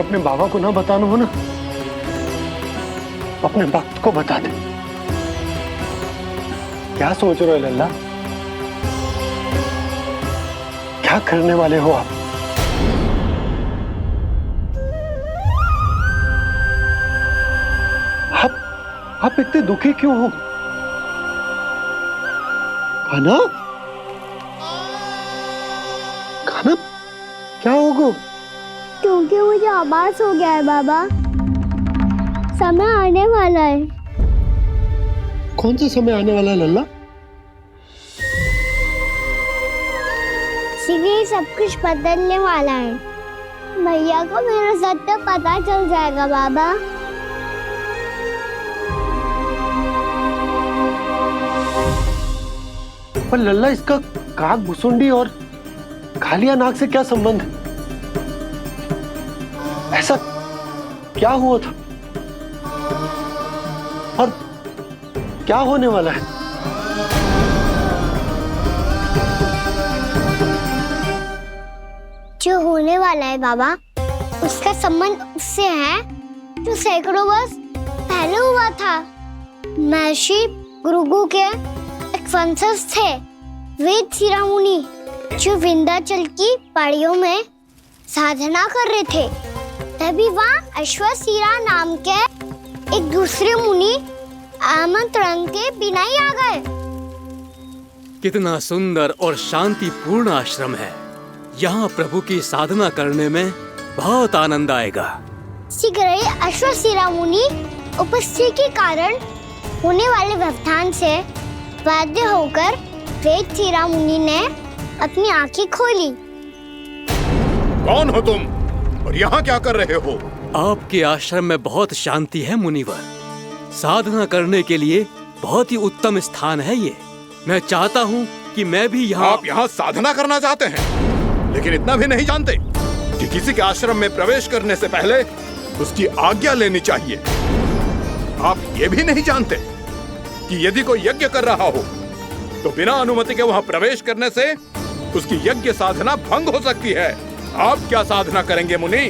अपने बाबा को ना बताना हो ना, अपने भक्त को बता दे। क्या सोच रहे हो लल्ला? क्या करने वाले हो आप? आप इतने दुखी क्यों हो? खाना खाना क्या होगा? क्योंकि मुझे आभास हो गया है बाबा, समय आने वाला है। कौन सा समय आने वाला है लल्ला? इसीलिए सब कुछ बदलने वाला है। भैया को मेरा सत्य पता चल जाएगा बाबा। पर लल्ला, इसका काक भुसुंडी और खालिया नाक से क्या संबंध है? ऐसा क्या हुआ था और क्या होने वाला है? जो होने वाला है बाबा, उसका संबंध उससे है जो सैकड़ों वर्ष पहले हुआ था। महर्षि भृगु के एक वंशज थे वेद शिरोमुनि, जो विंध्याचल की पहाड़ियों में साधना कर रहे थे। तभी वहाँ अश्वशिरा नाम के एक दूसरे मुनि आमंत्रण के बिना ही आ गए। कितना सुंदर और शांतिपूर्ण आश्रम है। यहाँ प्रभु की साधना करने में बहुत आनंद आएगा। शीघ्र ही अश्वशिरा मुनि उपस्थिति के कारण होने वाले व्यवधान से बाध्य होकर वेद शिरोमुनि ने अपनी आंखें खोली। कौन हो तुम और यहाँ क्या कर रहे हो? आपके आश्रम में बहुत शांति है मुनिवर। साधना करने के लिए बहुत ही उत्तम स्थान है ये। मैं चाहता हूँ कि मैं भी यहाँ। आप यहाँ साधना करना चाहते हैं, लेकिन इतना भी नहीं जानते कि किसी के आश्रम में प्रवेश करने से पहले उसकी आज्ञा लेनी चाहिए। आप ये भी नहीं जानते कि यदि कोई यज्ञ कर रहा हो तो बिना अनुमति के वहाँ प्रवेश करने से उसकी यज्ञ साधना भंग हो सकती है। आप क्या साधना करेंगे मुनि?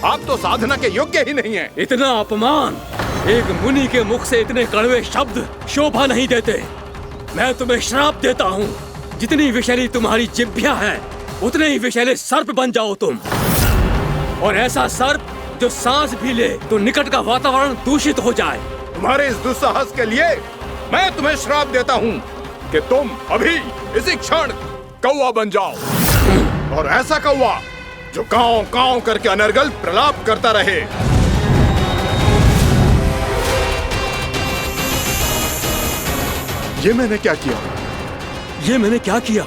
आप तो साधना के योग्य ही नहीं हैं। इतना अपमान! एक मुनि के मुख से इतने कड़वे शब्द शोभा नहीं देते। मैं तुम्हें श्राप देता हूँ, जितनी विषैली तुम्हारी जिह्वा है उतने ही विषैले सर्प बन जाओ तुम। और ऐसा सर्प जो सांस भी ले तो निकट का वातावरण दूषित हो जाए। तुम्हारे इस दुस्साहस के लिए मैं तुम्हें श्राप देता हूँ कि तुम अभी इसी क्षण कौवा बन जाओ, और ऐसा कौवा जो कांव कांव करके अनर्गल प्रलाप करता रहे। ये मैंने क्या किया? ये मैंने क्या किया?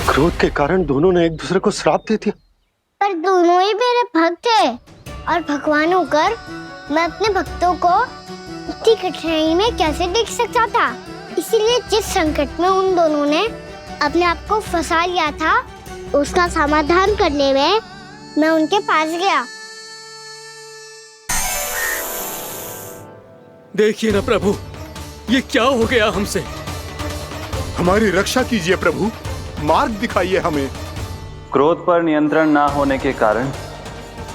क्रोध के कारण दोनों ने एक दूसरे को श्राप दे दिया। पर दोनों ही मेरे भक्त हैं, और भगवान होकर मैं अपने भक्तों को इतनी कठिनाई में कैसे देख सकता था। इसीलिए जिस संकट में उन दोनों ने अपने आप को फंसा लिया था, उसका समाधान करने में मैं उनके पास गया। देखिए ना प्रभु, ये क्या हो गया हमसे? हमारी रक्षा कीजिए प्रभु, मार्ग दिखाइए हमें। क्रोध पर नियंत्रण ना होने के कारण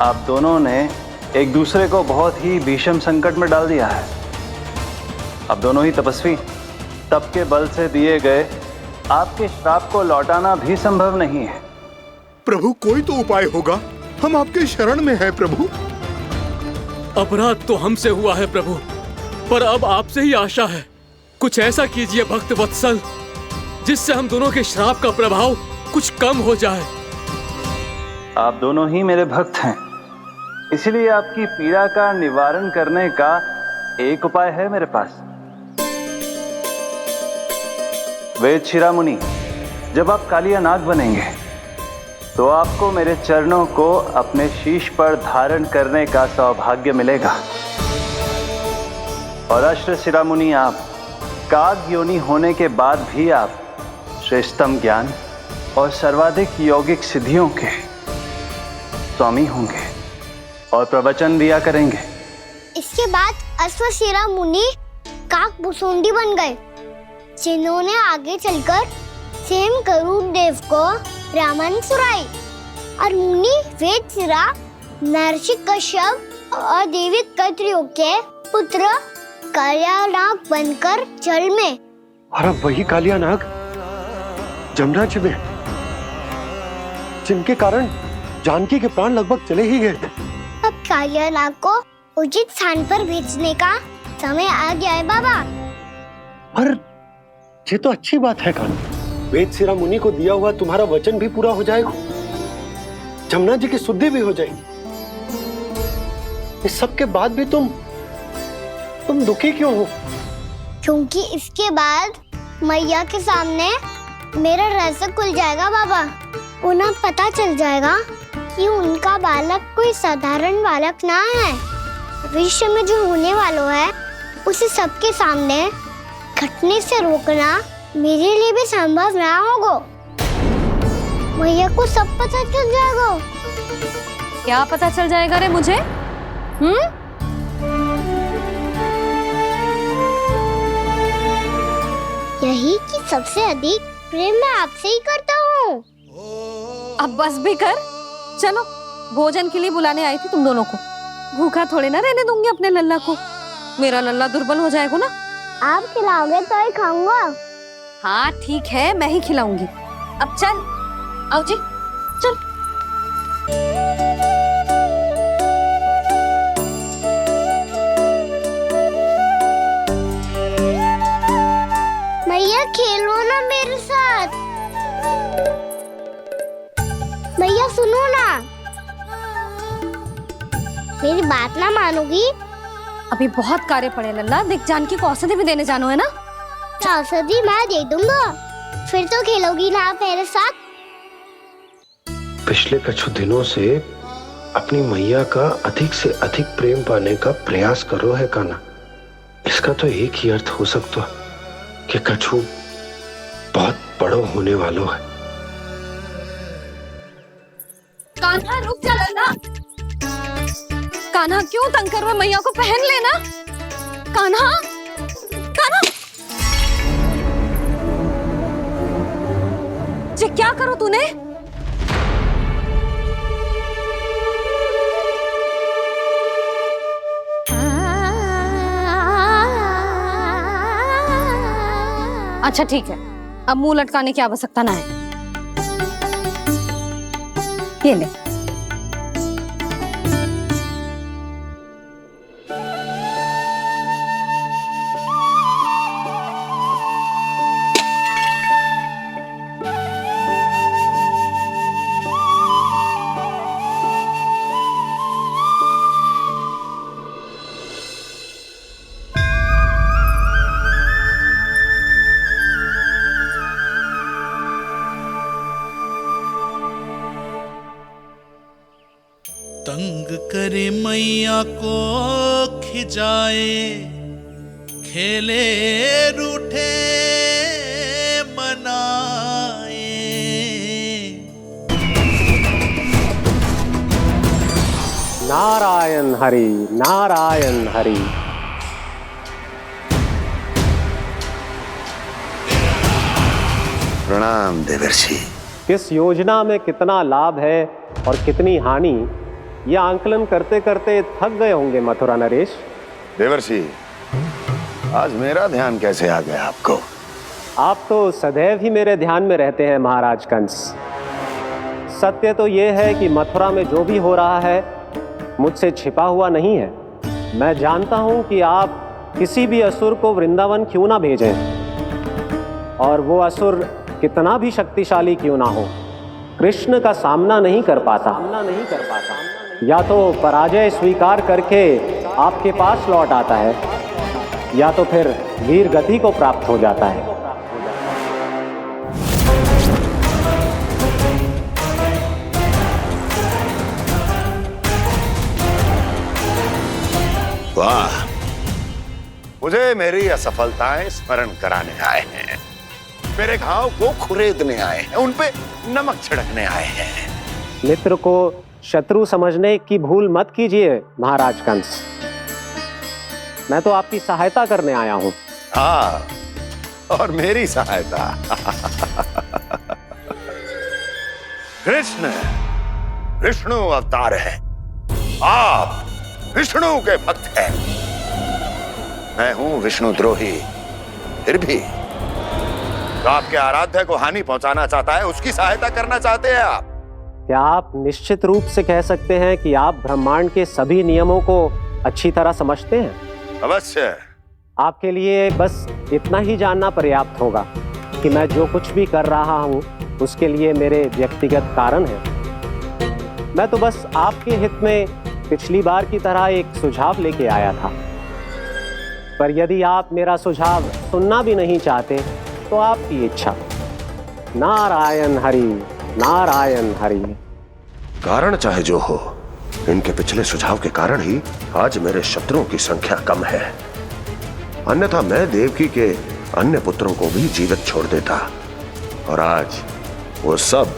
आप दोनों ने एक दूसरे को बहुत ही भीषण संकट में डाल दिया है। अब दोनों ही तपस्वी, तप के बल से दिए गए आपके श्राप को लौटाना भी संभव नहीं है। प्रभु कोई तो उपाय होगा, हम आपके शरण में हैं प्रभु। अपराध तो हमसे हुआ है प्रभु, पर अब आपसे ही आशा है। कुछ ऐसा कीजिए भक्त वत्सल, जिससे हम दोनों के श्राप का प्रभाव कुछ कम हो जाए। आप दोनों ही मेरे भक्त हैं, इसलिए आपकी पीड़ा का निवारण करने का एक उपाय है मेरे पास। वेद शिरोमुनि, जब आप कालिया नाग बनेंगे तो आपको मेरे चरणों को अपने शीश पर धारण करने का सौभाग्य मिलेगा। और अश्व शिरोमुनि, आप काग योनि होने के बाद भी आप श्रेष्ठतम ज्ञान और सर्वाधिक यौगिक सिद्धियों के स्वामी होंगे और प्रवचन दिया करेंगे। इसके बाद अश्वशिरा मुनि काक बन गए, जिन्होंने आगे चलकर स्वयं गरुड़ देव को ब्राह्मण सुराई और मुनि वेदसिरा महर्षि कश्यप और देवी कत्रियों के पुत्र कालियानाग बनकर जल में। और अब वही कालियानाग जमराज में, जिनके कारण जानकी के प्राण लगभग चले ही गए थे। अब कालियानाग को उचित स्थान पर भेजने का समय आ गया है बाबा। पर ये तो अच्छी बात है कान्हा, वेदसिरा मुनि को दिया हुआ तुम्हारा वचन भी पूरा हो जाएगा, जमुना जी की शुद्धि भी हो जाएगी। इस सब के बाद भी तुम दुखी क्यों हो? क्योंकि इसके बाद मैया के सामने मेरा रहस्य खुल जाएगा बाबा। उन्हें पता चल जाएगा कि उनका बालक कोई साधारण बालक ना है। भविष्य में जो होने वाला है उसे सबके सामने घटने से रोकना मेरे लिए भी संभव ना होगा। मैया को सब पता चल जाएगा। क्या पता चल जाएगा रे मुझे? यही कि सबसे अधिक प्रेम मैं आपसे ही करता हूँ। अब बस भी कर, चलो भोजन के लिए बुलाने आई थी तुम दोनों को। भूखा थोड़े ना रहने दूंगी अपने लल्ला को, मेरा लल्ला दुर्बल हो जाएगा ना। आप खिलाओगे तो ही खाऊंगा। हाँ ठीक है, मैं ही खिलाऊंगी। अब चल, आओ जी, चल। मैया खेलो ना मेरे साथ। मैया सुनो ना, मेरी बात ना मानोगी? अभी बहुत कार्य पड़े लल्ला, देख जानकी को औषधि भी देने जानो है ना। औषधि मैं दे दूंगा, फिर तो खेलोगी ना आप मेरे साथ। पिछले कुछ दिनों से अपनी मैया का अधिक से अधिक प्रेम पाने का प्रयास करो है कान्हा। इसका तो एक ही अर्थ हो सकता कि कछु बहुत बड़ो होने वालों है। कान्हा रुक जा लल्ला। कान्हा क्यों तंग कर रहा है? मैया को पहन लेना। कान्हा, कान्हा, ये क्या करो तूने? अच्छा ठीक है, अब मुंह लटकाने की आवश्यकता ना है। ये ले। तंग करे मैया को खिजाए, खेले रूठे मनाए। नारायण हरि, नारायण हरि। प्रणाम देवर्षि। किस योजना में कितना लाभ है और कितनी हानि, ये आंकलन करते करते थक गए होंगे मथुरा नरेश। देवर्षि, आज मेरा ध्यान कैसे आ गया आपको? आप तो सदैव ही मेरे ध्यान में रहते हैं महाराज कंस। सत्य तो ये है कि मथुरा में जो भी हो रहा है मुझसे छिपा हुआ नहीं है। मैं जानता हूं कि आप किसी भी असुर को वृंदावन क्यों ना भेजें, और वो असुर कितना भी शक्तिशाली क्यों ना हो, कृष्ण का सामना नहीं कर पाता। या तो पराजय स्वीकार करके आपके पास लौट आता है, या तो फिर वीर गति को प्राप्त हो जाता है। वाह, मुझे मेरी असफलताएं स्मरण कराने आए हैं, मेरे घाव को खुरेदने आए हैं, उन पे नमक छिड़कने आए हैं। मित्र को शत्रु समझने की भूल मत कीजिए महाराज कंस। मैं तो आपकी सहायता करने आया हूं। हाँ, और मेरी सहायता। कृष्ण विष्णु अवतार है, आप विष्णु के भक्त हैं। मैं हूं विष्णु द्रोही, फिर भी तो आपके आराध्य को हानि पहुंचाना चाहता है, उसकी सहायता करना चाहते हैं आप। क्या आप निश्चित रूप से कह सकते हैं कि आप ब्रह्मांड के सभी नियमों को अच्छी तरह समझते हैं? अवश्य। आपके लिए बस इतना ही जानना पर्याप्त होगा कि मैं जो कुछ भी कर रहा हूं उसके लिए मेरे व्यक्तिगत कारण हैं। मैं तो बस आपके हित में पिछली बार की तरह एक सुझाव लेके आया था, पर यदि आप मेरा सुझाव सुनना भी नहीं चाहते तो आपकी इच्छा। नारायण हरि, नारायण हरि। कारण चाहे जो हो, इनके पिछले सुझाव के कारण ही आज मेरे शत्रुओं की संख्या कम है। अन्यथा मैं देवकी के अन्य पुत्रों को भी जीवित छोड़ देता, और आज वो सब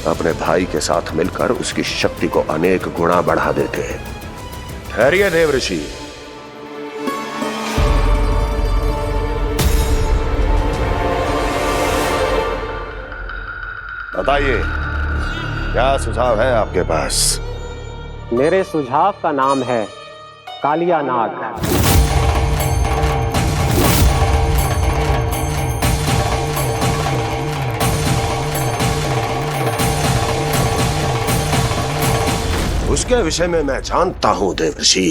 अपने भाई के साथ मिलकर उसकी शक्ति को अनेक गुना बढ़ा देते। ठहरिए देव ऋषि। बताइए, क्या सुझाव है आपके पास? मेरे सुझाव का नाम है कालिया नाग। उसके विषय में मैं जानता हूं देवर्षि।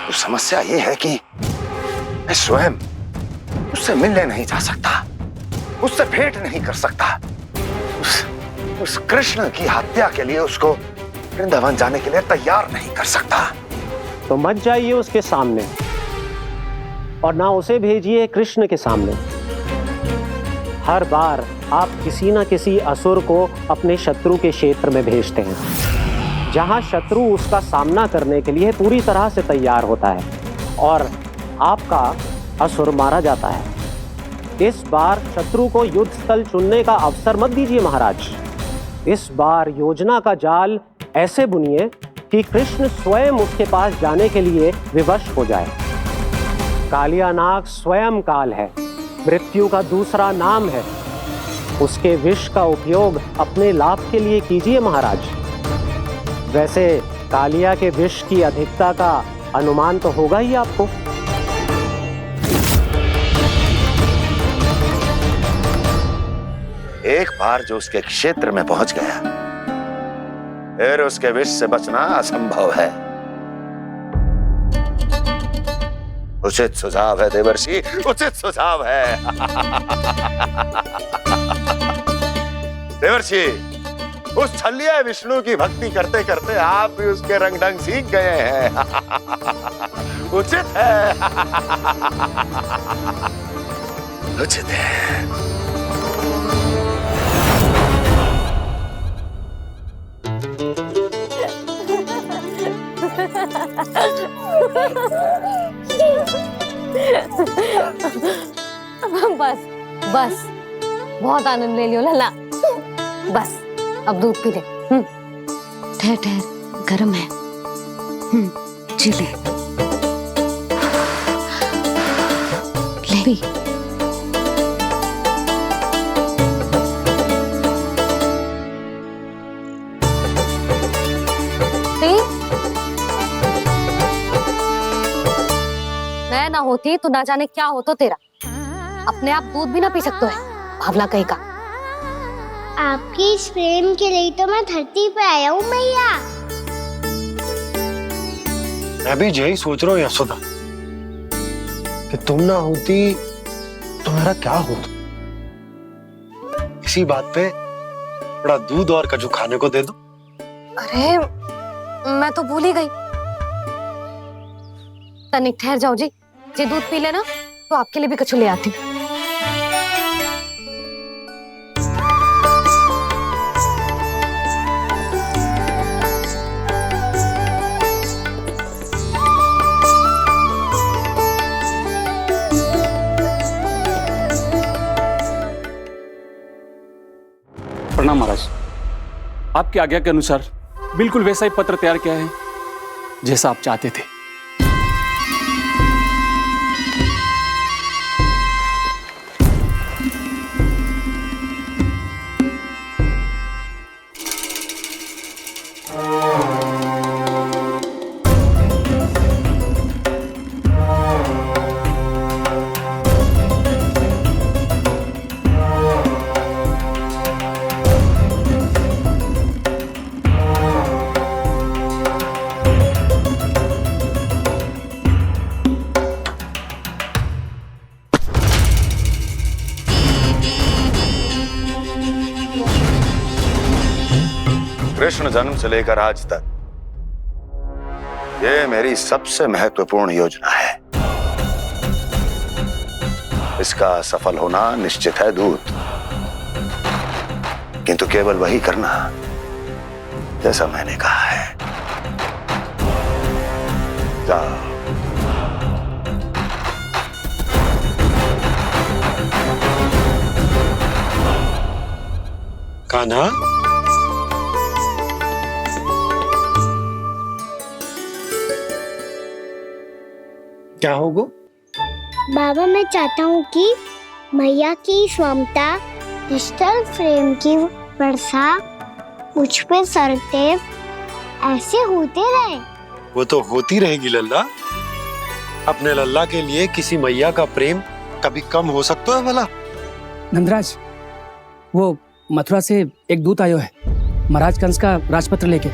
तो समस्या ये है कि मैं स्वयं उससे मिलने नहीं जा सकता, उससे भेंट नहीं कर सकता। उस कृष्ण की हत्या के लिए उसको वृंदावन जाने के लिए तैयार नहीं कर सकता। तो मत जाइए उसके सामने, और ना उसे भेजिए कृष्ण के सामने। हर बार आप किसी न किसी असुर को अपने शत्रु के क्षेत्र में भेजते हैं, जहां शत्रु उसका सामना करने के लिए पूरी तरह से तैयार होता है और आपका असुर मारा जाता है। इस बार शत्रु को युद्ध स्थल चुनने का अवसर मत दीजिए महाराज। इस बार योजना का जाल ऐसे बुनिए कि कृष्ण स्वयं उसके पास जाने के लिए विवश हो जाए। कालिया नाग स्वयं काल है, मृत्यु का दूसरा नाम है। उसके विष का उपयोग अपने लाभ के लिए कीजिए महाराज। वैसे कालिया के विष की अधिकता का अनुमान तो होगा ही आपको। एक बार जो उसके क्षेत्र में पहुंच गया, फिर उसके विष से बचना असंभव है। उचित सुझाव है देवर्षि, उचित सुझाव है। देवर्षि, उस छलिया विष्णु की भक्ति करते करते आप भी उसके रंग ढंग सीख गए हैं। उचित है, उचित है। बस बस, बहुत आनंद ले लियो लल्ला। बस अब दूध पी ले। ठहर ठहर, गर्म है। जी ले पी। मैं ना होती तो ना जाने क्या हो तो तेरा। अपने आप दूध भी ना पी सकते है, भावला कहीं का। आपकी इस प्रेम के लिए तो मैं धरती पे आया हूँ मैया। मैं भी यही सोच रहा हूँ यशोदा, कि तुम ना होती तो मेरा क्या होता। इसी बात पे थोड़ा दूध और कजू खाने को दे दो। अरे मैं तो भूल ही गई। तनिक ठहर जाओ जी, जी दूध पी लेना तो आपके लिए भी कछु ले आती। प्रणाम महाराज। आपकी आज्ञा के अनुसार बिल्कुल वैसा ही पत्र तैयार किया है जैसा आप चाहते थे। कृष्ण जन्म से लेकर आज तक ये मेरी सबसे महत्वपूर्ण योजना है। इसका सफल होना निश्चित है दूत, किंतु केवल वही करना जैसा मैंने कहा है। जाओ। कान्हा, क्या होगा? बाबा, मैं चाहता हूँ कि मैया की स्वमता क्रिस्टल फ्रेम की वर्षा मुझ पे सरते ऐसे होते रहे। वो तो होती रहेगी लल्ला। अपने लल्ला के लिए किसी मैया का प्रेम कभी कम हो सकता है भला? नंदराज, वो मथुरा से एक दूत आयो है महाराज कंस का राजपत्र लेके।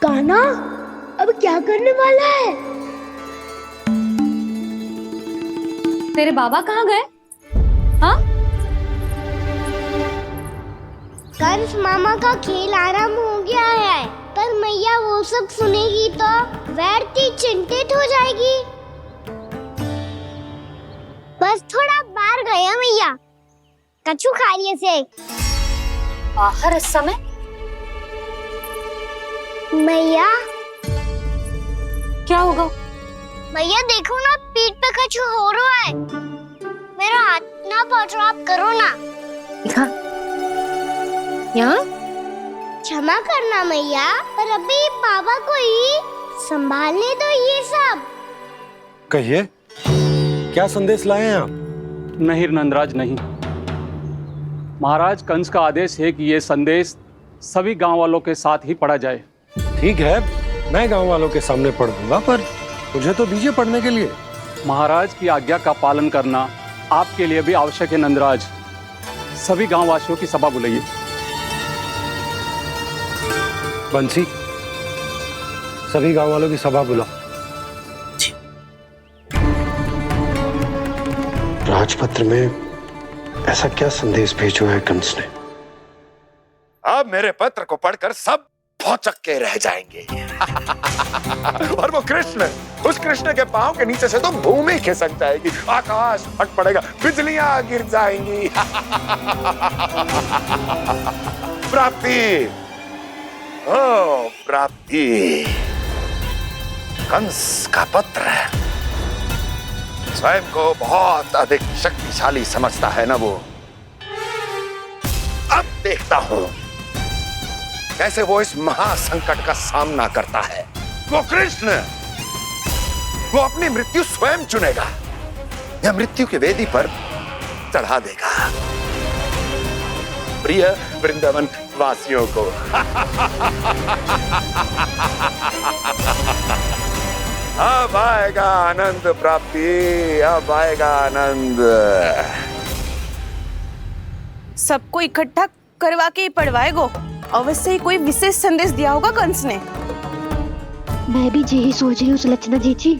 कान्हा, अब क्या करने वाला है? तेरे बाबा कहाँ गए? हाँ? कंस मामा का खेल आरंभ हो गया है, पर मैया वो सब सुनेगी तो व्यर्थ चिंतित हो जाएगी। बस थोड़ा बाहर गया मैया, कछु खा लिया से। बाहर इस समय? मैया, क्या होगा? मैया देखो ना, पीठ पे कछु हो रहा है। मेरा हाथ ना पकड़ो, आप करो ना। दिखा। यहाँ? क्षमा करना मैया, पर अभी बाबा को ही संभालने दो ये सब। कहिए, क्या संदेश लाए हैं आप? नहीं नंदराज, नहीं। महाराज कंस का आदेश है कि ये संदेश सभी गांव वालों के साथ ही पढ़ा जाए। ठीक है, मैं गांव वालों के सामने पढ़ दूंगा, पर मुझे तो दीजिए पढ़ने के लिए। महाराज की आज्ञा का पालन करना आपके लिए भी आवश्यक है नंदराज। सभी गांव वासियों की सभा बुलाइए। बंसी, सभी गांव वालों की सभा बुलाओ। राजपत्र में ऐसा क्या संदेश भेजो है कंस ने? अब मेरे पत्र को पढ़कर सब भौचक के रह जाएंगे। और वो कृष्ण, उस कृष्ण के पांव के नीचे से तो भूमि खिसक जाएगी, आकाश फट पड़ेगा, बिजलियां गिर जाएंगी। प्राप्ति, ओ प्राप्ति, कंस का पत्र। स्वयं को बहुत अधिक शक्तिशाली समझता है ना वो। अब देखता हूं कैसे वो इस महासंकट का सामना करता है। वो कृष्ण, वो अपनी मृत्यु स्वयं चुनेगा या मृत्यु की वेदी पर चढ़ा देगा प्रिय वृंदावन वासियों को। अब आएगा आनंद प्राप्ति, अब आएगा आनंद। सबको इकट्ठा करवा के ही पढ़वाएगो। अवश्य ही कोई विशेष संदेश दिया होगा कंस ने। मैं भी यही सोच रही हूँ सुलक्षणा जीजी,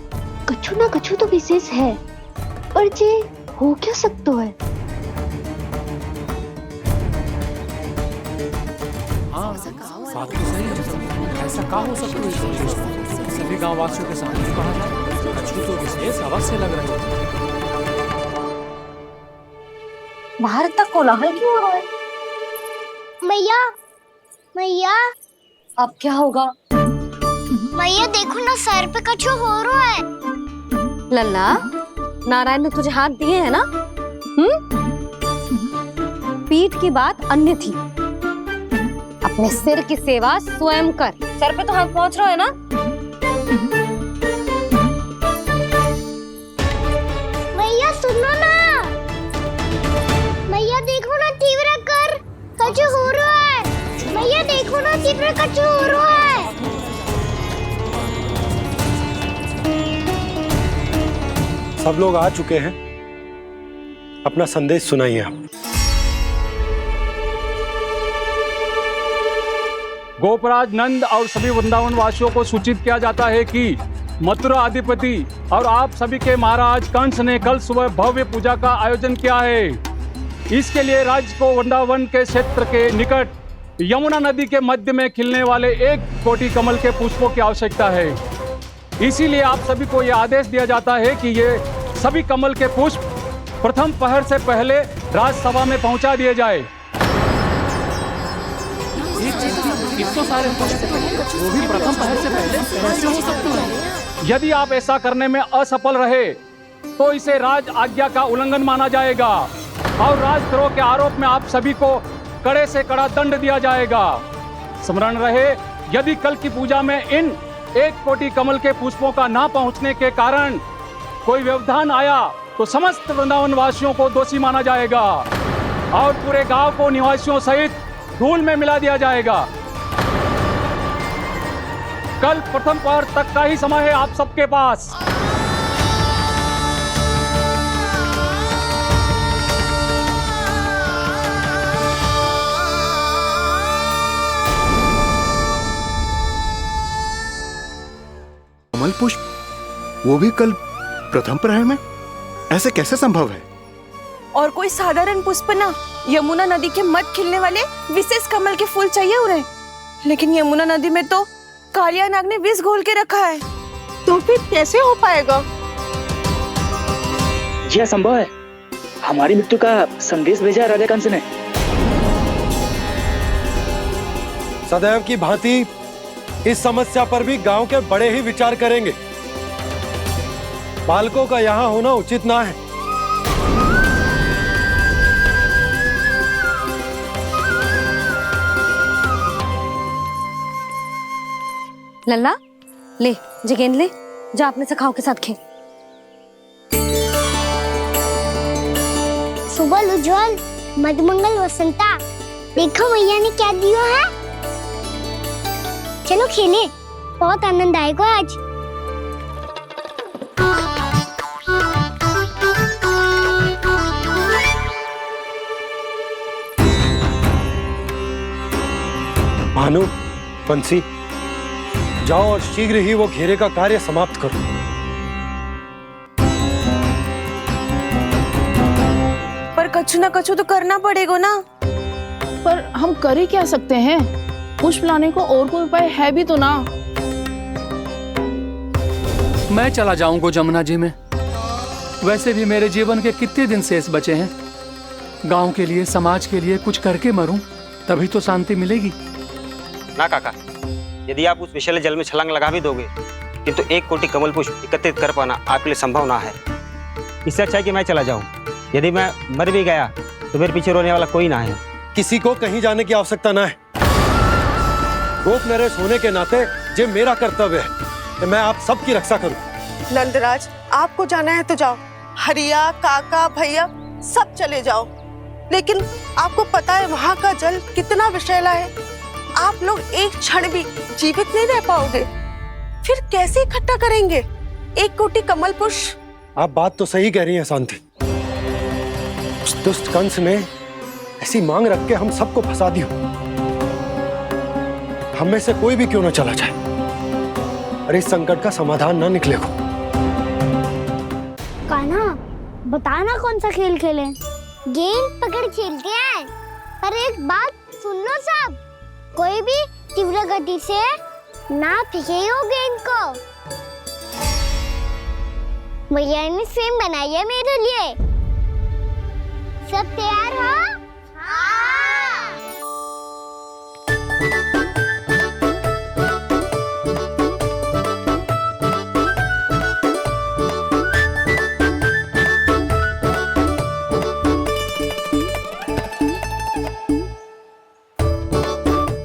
कछु ना कछु तो विशेष है, पर जे हो क्या सकता है? हाँ, बात तो सही है। ऐसा क्या हो सकता है? सभी गांव वासियों के सामने कहा जाए, कछु तो विशेष अवश्य लग रहे हैं। बाहर तक कोलाहल क्यों हो रहा है? मैया, मैया, अब क्या होगा? मैया देखो ना, सर पे कछु हो रहा है। लल्ला, नारायण ने तुझे हाथ दिए हैं ना? पीठ की बात अन्य थी। अपने सिर की सेवा स्वयं कर। सर पे तो हाथ पहुंच रहा है ना? मैया सुनो ना, मैया देखो ना, तीव्र कर कछु हो रहा है। मैया देखो ना, तीव्र कछु हो रहा है। सब लोग आ चुके हैं, अपना संदेश सुनाइए आप। गोपराज नंद और सभी वृंदावन वासियों को सूचित किया जाता है कि मथुरा अधिपति और आप सभी के महाराज कंस ने कल सुबह भव्य पूजा का आयोजन किया है। इसके लिए राज्य को वृंदावन के क्षेत्र के निकट यमुना नदी के मध्य में खिलने वाले 1 कोटि कमल के पुष्पों की आवश्यकता है। इसीलिए आप सभी को यह आदेश दिया जाता है कि ये सभी कमल के पुष्प प्रथम पहर से पहले राजसभा में पहुंचा दिए जाए। इतने सारे पुष्प वो भी प्रथम पहर से पहले कैसे हो सकते हैं? यदि आप ऐसा करने में असफल रहे तो इसे राज आज्ञा का उल्लंघन माना जाएगा और राजद्रोह के आरोप में आप सभी को कड़े से कड़ा दंड दिया जाएगा। स्मरण रहे, यदि कल की पूजा में इन 1 कोटि कमल के पुष्पों का ना पहुंचने के कारण कोई व्यवधान आया तो समस्त वृंदावन वासियों को दोषी माना जाएगा और पूरे गांव को निवासियों सहित धूल में मिला दिया जाएगा। कल प्रथम पहर तक का ही समय है आप सबके पास। कमल पुष्प, वो भी कल प्रथम प्रहर में? ऐसे कैसे संभव है? और कोई साधारण पुष्प ना, यमुना नदी के मध्य खिलने वाले विशेष कमल के फूल चाहिए उन्हें। लेकिन यमुना नदी में तो कालिया नाग ने विष घोल के रखा है, तो फिर कैसे हो पाएगा? यह संभव है। हमारी मृत्यु का संदेश भेजा राजा कंस ने। सदैव की भांति इस समस्या पर भी गांव के बड़े ही विचार करेंगे। बालकों का यहाँ होना उचित ना है। लल्ला ले, जे गेंद ले, जा अपने सखाओं के साथ खेल। सुबह उज्जवल, मधुमंगल वसंता, देखो भैया ने क्या दिया है। चलो खेले, बहुत आनंद आएगा आज। भानु, बंसी, जाओ और शीघ्र ही वो घेरे का कार्य समाप्त करो। पर कछु ना कछु तो करना पड़ेगा ना। पर हम कर ही क्या सकते हैं? पुष्प लाने को और कोई उपाय है भी तो ना। मैं चला जाऊंगा जमुना जी में। वैसे भी मेरे जीवन के कितने दिन शेष बचे हैं। गांव के लिए, समाज के लिए कुछ करके मरूं, तभी तो शांति मिलेगी। ना काका, यदि आप उस विषैले जल में छलांग लगा भी दोगे, किंतु 1 कोटि कमल पुष्प एकत्रित कर पाना आपके लिए संभव ना है। इससे अच्छा है कि मैं चला जाऊं। यदि मैं मर भी गया तो मेरे पीछे रोने वाला कोई ना है। किसी को कहीं जाने की आवश्यकता ना है। गोप नरेश होने के नाते ये मेरा कर्तव्य है कि मैं आप सबकी रक्षा करूं। नंदराज, आपको जाना है तो जाओ। हरिया, काका, भैया सब चले जाओ। लेकिन आपको पता है वहाँ का जल कितना विषैला है। आप लोग एक क्षण भी जीवित नहीं रह पाओगे। फिर कैसे इकट्ठा करेंगे 1 कोटि कमल पुष्प? आप बात तो सही कह रही हैं शांति। उस दुष्ट कंस ने ऐसी मांग रख के हम सबको फंसा दिया। हम में से कोई भी क्यों ना चला जाए और इस संकट का समाधान ना निकले को। कान्हा, बताना कौन सा खेल खेलें? गेंद पकड़ खेलते हैं। पर एक बात सुन लो सब, कोई भी तीव्र गति से ना फेंकेगा गेंद को। भैया ने फ्रेम बनाई है मेरे लिए। सब तैयार हो?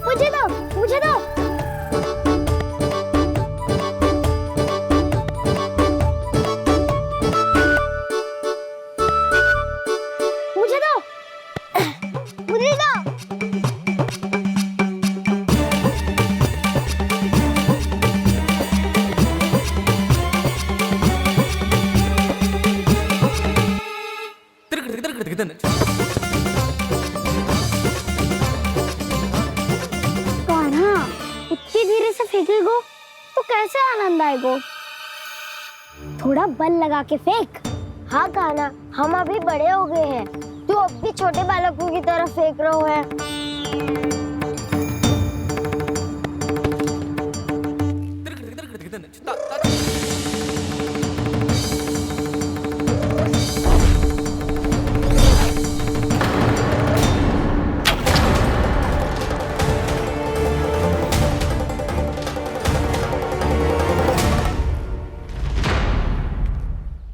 मुझे दो। कान्हा, इतनी धीरे से फेंकेगो तो कैसे आनंद आएगा? थोड़ा बल लगा के फेंक। हाँ कान्हा, हम अभी बड़े हो गए हैं, तू अब भी छोटे बालकों की तरह फेंक रहा है।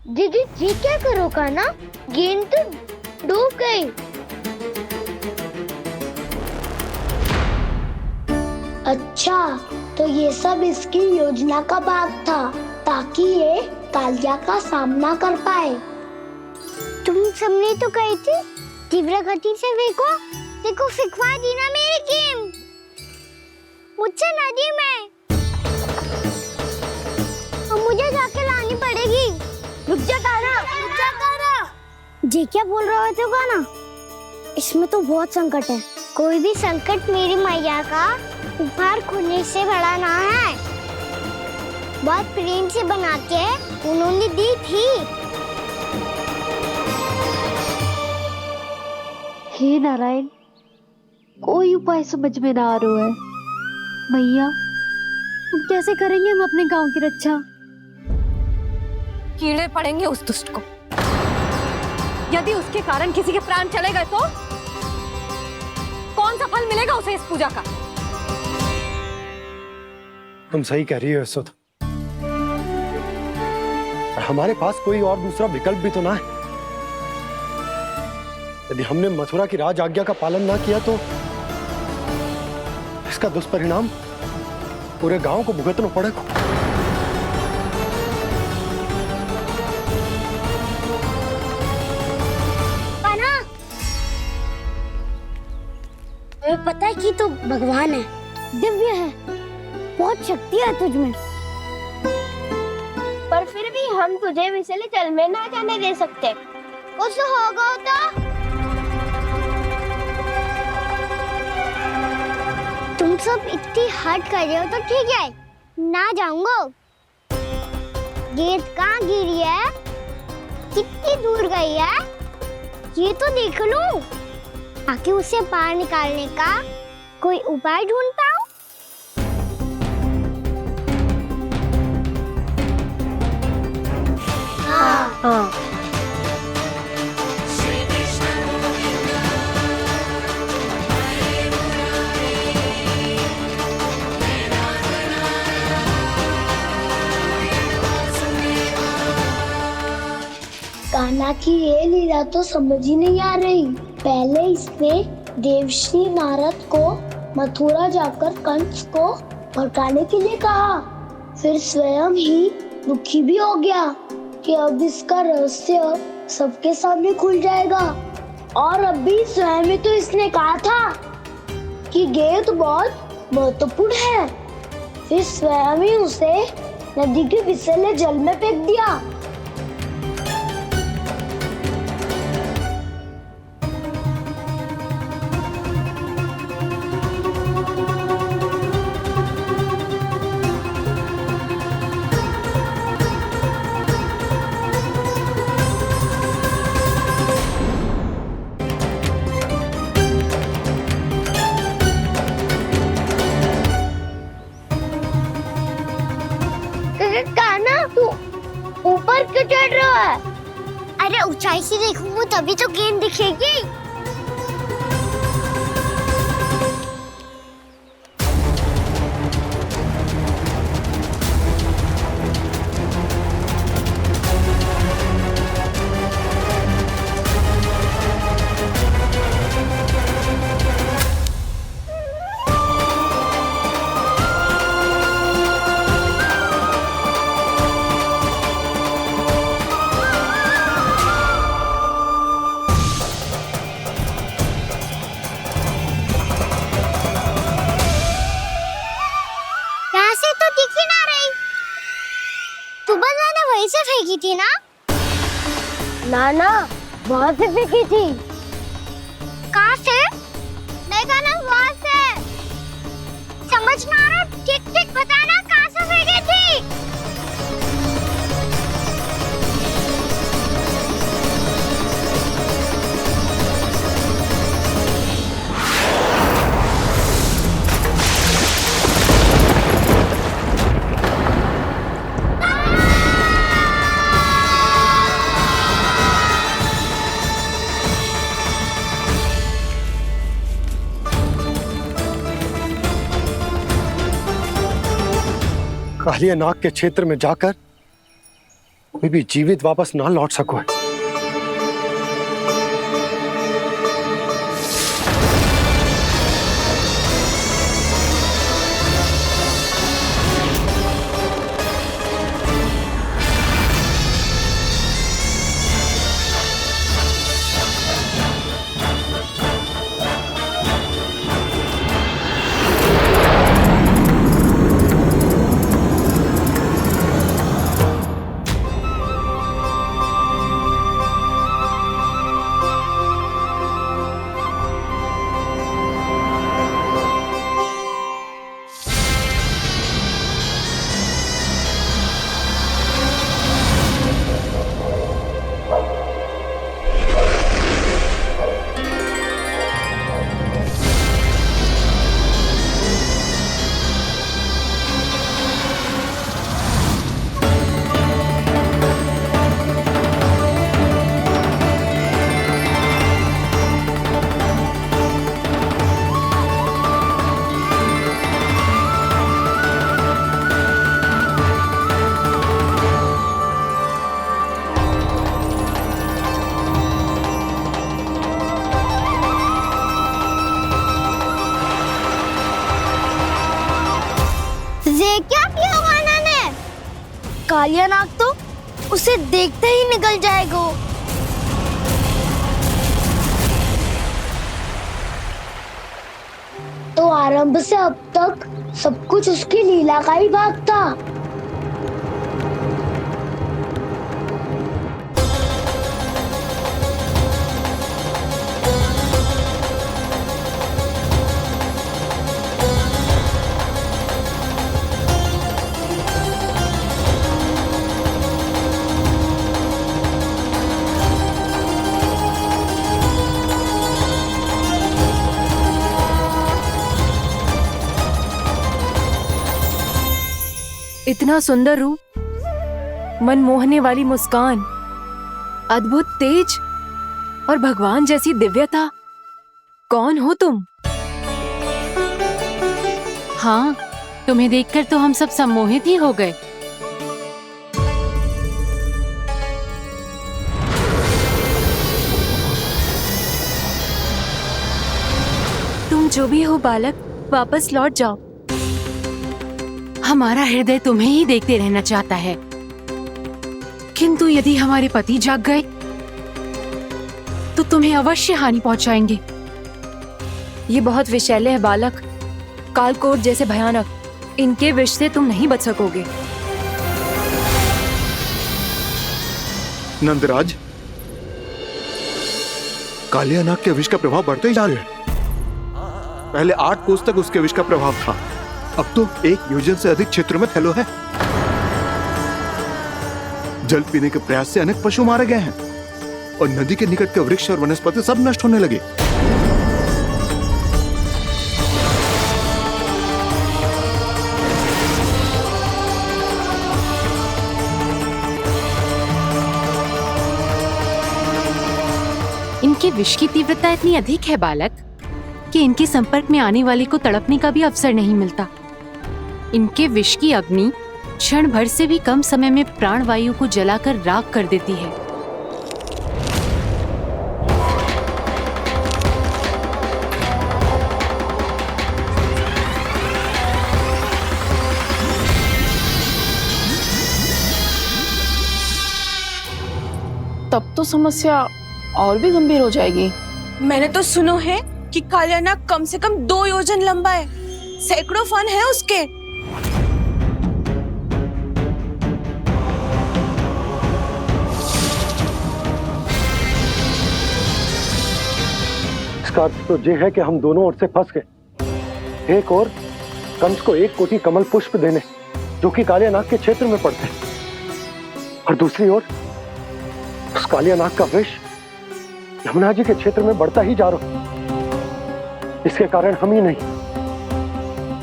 दीदी जी क्या करो कान्हा, गेंद तो डूब गई। अच्छा, तो ये सब इसकी योजना का भाग था ताकि ये कालिया का सामना कर पाए। तुम सबने तो कही थी तीव्र गति से फेंको, देखो सिखवा दी ना मेरी गेम। मुझसे नदी में अब मुझे जाके लानी पड़ेगी। रुक जा कान्हा, रुक जा कान्हा। जी क्या बोल रहे थे कान्हा? इसमें तो बहुत संकट है। कोई भी संकट मेरी मैया का उपहार खोने से बड़ा ना है। बहुत प्रेम से बना के उन्होंने दी थी। हे नारायण, कोई उपाय समझ में ना आ रहा है। मैया, अब कैसे करेंगे हम अपने गांव की रक्षा? कीड़े पड़ेंगे उस दुष्ट को। यदि उसके कारण किसी के प्राण चले गए तो कौन सा फल मिलेगा उसे इस पूजा का? तुम सही कह रही हो यशोदा। हमारे पास कोई और दूसरा विकल्प भी तो ना है। यदि हमने मथुरा की राज आज्ञा का पालन ना किया तो इसका दुष्परिणाम पूरे गांव को भुगतना पड़ेगा। हमें पता है कि तू भगवान है, दिव्य है, बहुत शक्ति है तुझ में, पर फिर भी हम तुझे विषैले जल में ना जाने दे सकते। कुछ होगा तो तुम सब इतनी हट कर रहे हो तो ठीक है, ना जाऊंगा। गेंद कहाँ गिरी है, कितनी दूर गई है, ये तो देख लूं, ताकि उसे बाहर निकालने का कोई उपाय ढूंढ पाऊं। हाँ। कान्हा की ये लीला तो समझ ही नहीं आ रही। पहले इसने देवश्री नारद को मथुरा जाकर कंस को भड़काने के लिए कहा, फिर स्वयं ही दुखी भी हो गया कि अब इसका रहस्य सबके सामने खुल जाएगा। और अभी स्वयं ही तो इसने कहा था कि गेंद बहुत महत्वपूर्ण है, फिर स्वयं ही उसे नदी के विषैले जल में फेंक दिया। ऊपर क्यों चढ़ रहा है? अरे ऊंचाई से देखूंगा तभी तो गेंद दिखेगी। से फेंकी थी ना? ना वहाँ से फेंकी थी। कहाँ से? देखा ना वहाँ से। समझ ना आ रहा, ठीक बताना कहाँ से फेंकी थी? कालिया नाग के क्षेत्र में जाकर कोई भी जीवित वापस ना लौट सको। ये क्या किया माना ने? कालिया नाग तो उसे देखते ही निकल जाएगा। तो आरंभ से अब तक सब कुछ उसकी लीला का ही भाग था। इतना सुंदर रूप, मन मोहने वाली मुस्कान, अद्भुत तेज और भगवान जैसी दिव्यता। कौन हो तुम? हाँ, तुम्हें देखकर तो हम सब सम्मोहित ही हो गए। तुम जो भी हो बालक, वापस लौट जाओ। हमारा हृदय तुम्हें ही देखते रहना चाहता है, किंतु यदि हमारे पति जाग गए तो तुम्हें अवश्य हानि पहुंचाएंगे। ये बहुत विषैले है बालक, कालकोट जैसे भयानक। इनके विष से तुम नहीं बच सकोगे। नंदराज, कालिया नाग के विष का प्रभाव बढ़ते ही जा रहा है। पहले 8 कोस तक उसके विष का प्रभाव था, अब तो 1 योजन से अधिक क्षेत्र में फैलो है। जल पीने के प्रयास से अनेक पशु मारे गए हैं और नदी के निकट के वृक्ष और वनस्पति सब नष्ट होने लगे। इनके विष की तीव्रता इतनी अधिक है बालक कि इनके संपर्क में आने वाले को तड़पने का भी अवसर नहीं मिलता। इनके विष की अग्नि क्षण भर से भी कम समय में प्राणवायु को जलाकर राख कर देती है। तब तो समस्या और भी गंभीर हो जाएगी। मैंने तो सुनो है कि कालिया नाग कम से कम 2 योजन लंबा है, सैकड़ों फन है उसके। इसका अर्थ तो ये है कि हम दोनों ओर से फंस गए। एक और कंस को 1 कोटि कमल पुष्प देने जो कि कालिया नाग के क्षेत्र में पड़ते हैं, और दूसरी ओर उस कालिया नाग का विष यमुना जी के क्षेत्र में बढ़ता ही जा रहा। इसके कारण हम ही नहीं,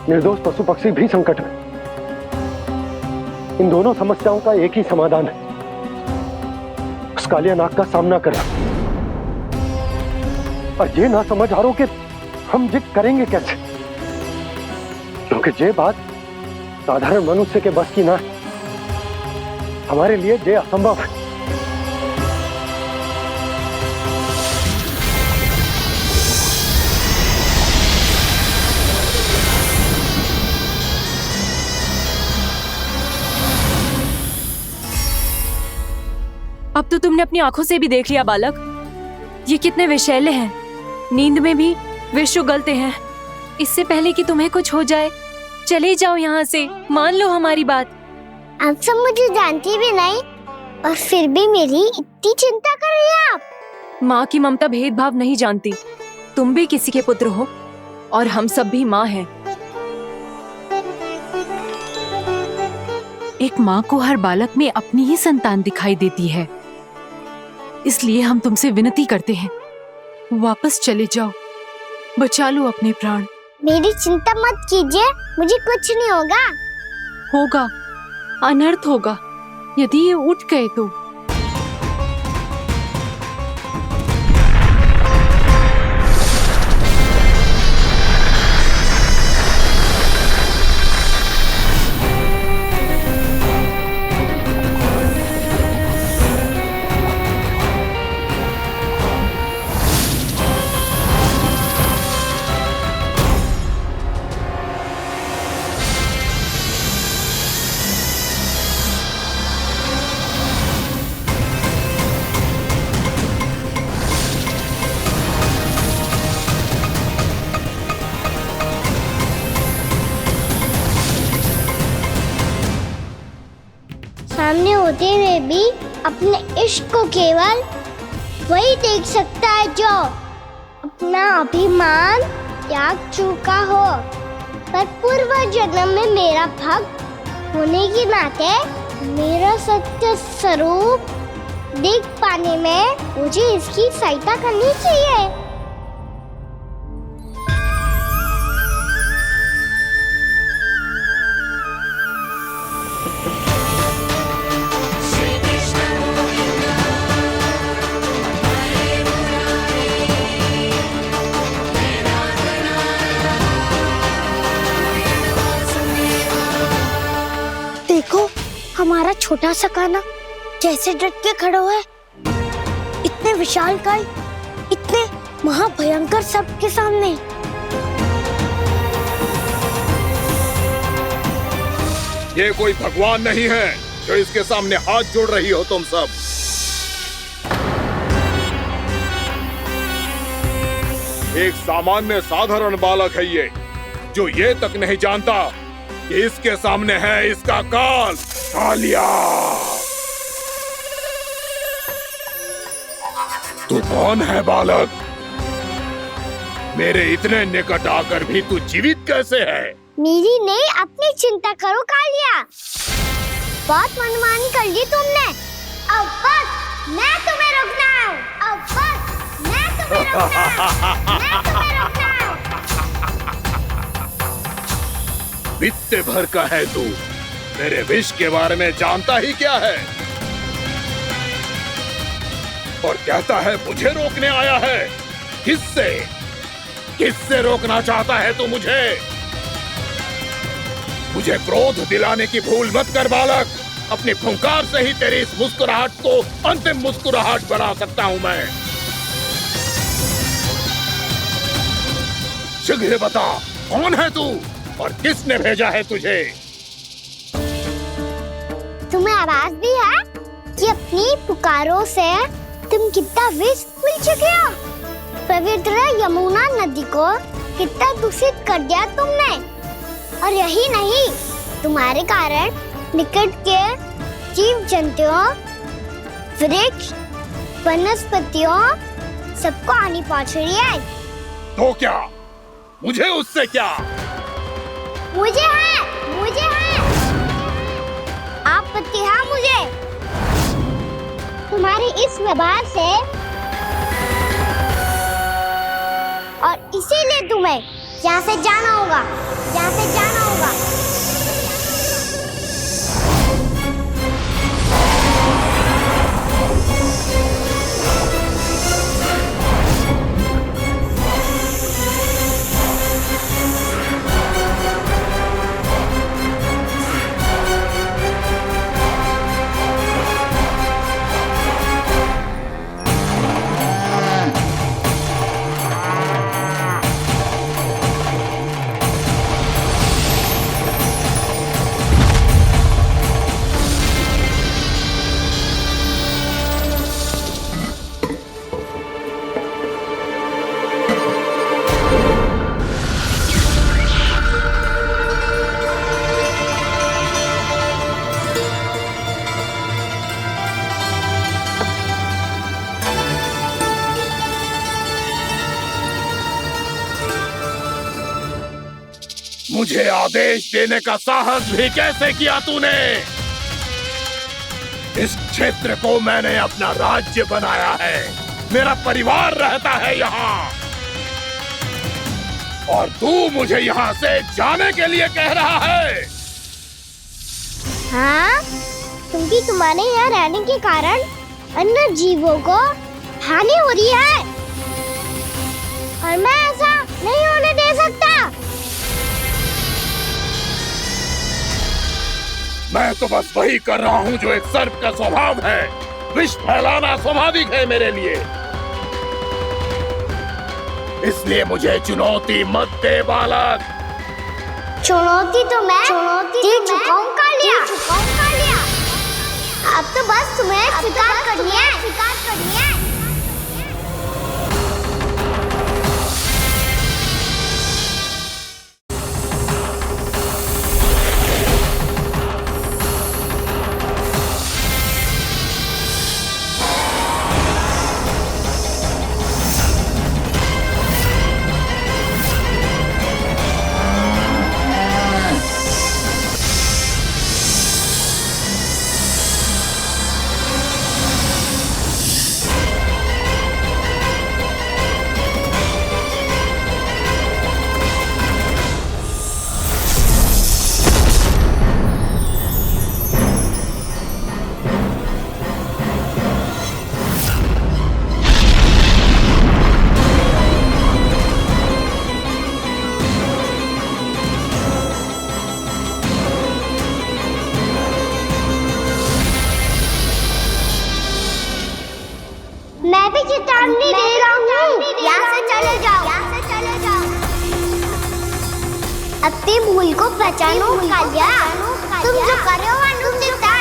निर्दोष पशु पक्षी भी संकट में। इन दोनों समस्याओं का एक ही समाधान है, उस कालिया नाग का सामना करना। और ये ना समझ आ रहा कि हम ये करेंगे कैसे, क्योंकि ये बात साधारण मनुष्य के बस की ना, हमारे लिए ये असंभव है। अब तो तुमने अपनी आंखों से भी देख लिया बालक, ये कितने विषैले हैं। नींद में भी विष उगलते हैं। इससे पहले कि तुम्हें कुछ हो जाए, चले जाओ यहाँ से, मान लो हमारी बात। आप सब मुझे जानती भी नहीं और फिर भी मेरी इतनी चिंता कर रही हैं आप। माँ की ममता भेदभाव नहीं जानती। तुम भी किसी के पुत्र हो और हम सब भी माँ हैं। एक माँ को हर बालक में अपनी ही संतान दिखाई देती है। इसलिए हम तुमसे विनती करते हैं, वापस चले जाओ, बचा लो अपने प्राण। मेरी चिंता मत कीजिए, मुझे कुछ नहीं होगा। होगा, अनर्थ होगा यदि ये उठ गए तो। सामने होते हुए भी अपने इश्क को केवल वही देख सकता है जो अपना अभिमान त्याग चुका हो। पर पूर्व जन्म में मेरा भक्त होने के नाते मेरा सत्य स्वरूप देख पाने में मुझे इसकी सहायता करनी चाहिए। देखो हमारा छोटा सा कान्हा कैसे डट के खड़ा हुआ है। इतने विशालकाय, इतने महाभयंकर सबके सामने। ये कोई भगवान नहीं है जो इसके सामने हाथ जोड़ रही हो तुम सब। एक सामान्य साधारण बालक है ये, जो ये तक नहीं जानता कि इसके सामने है इसका काल, कालिया। तू कौन है बालक? मेरे इतने निकट आकर भी तू जीवित कैसे है? मेरी नहीं, अपनी चिंता करो कालिया। बहुत मनमानी कर ली तुमने। अब बस मैं तुम्हें रोकना हूँ। अब बस मैं तुम्हें रोकना हूँ। मैं तुम्हें रोकना हूँ। बित्ते भर का है तू, मेरे विष के बारे में जानता ही क्या है? और कहता है मुझे रोकने आया है। किससे? किससे रोकना चाहता है तू मुझे? मुझे क्रोध दिलाने की भूल मत कर बालक। अपनी फुंकार से ही तेरी इस मुस्कुराहट को अंतिम मुस्कुराहट बना सकता हूं मैं। शीघ्र बता, कौन है तू और किसने भेजा है तुझे? तुम्हें आवाज भी है कि अपनी पुकारों से तुम कितना विष भूल चुके हो। पवित्र यमुना नदी को कितना दूषित कर दिया तुमने। और यही नहीं, तुम्हारे कारण निकट के जीव जंतुओं, वृक्ष, वनस्पतियों सबको हानि पहुंच रही है। तो क्या? मुझे उससे क्या? मुझे है आपत्ति है मुझे तुम्हारे इस व्यवहार से, और इसीलिए तुम्हें यहाँ से जाना होगा। यहाँ से जाना होगा। मुझे आदेश देने का साहस भी कैसे किया तूने? इस क्षेत्र को मैंने अपना राज्य बनाया है, मेरा परिवार रहता है यहाँ, और तू मुझे यहाँ से जाने के लिए कह रहा है? हाँ, क्योंकि तुम्हारे यहाँ रहने के कारण अन्य जीवों को हानि हो रही है और मैं ऐसा नहीं होने दे सकता। मैं तो बस वही कर रहा हूँ जो एक सर्प का स्वभाव है। विष फैलाना स्वाभाविक है मेरे लिए, इसलिए मुझे चुनौती मत दे बालक। चुनौती तो मैं दे चुका हूँ कालिया। अब तो बस तुम्हें स्वीकार करनी है। मैं भी चेतावनी दे रहा हूँ, यहाँ से चले जाओ। अपनी भूल को पहचानो कालिया, तुम जो कर रहे हो अनुचित है।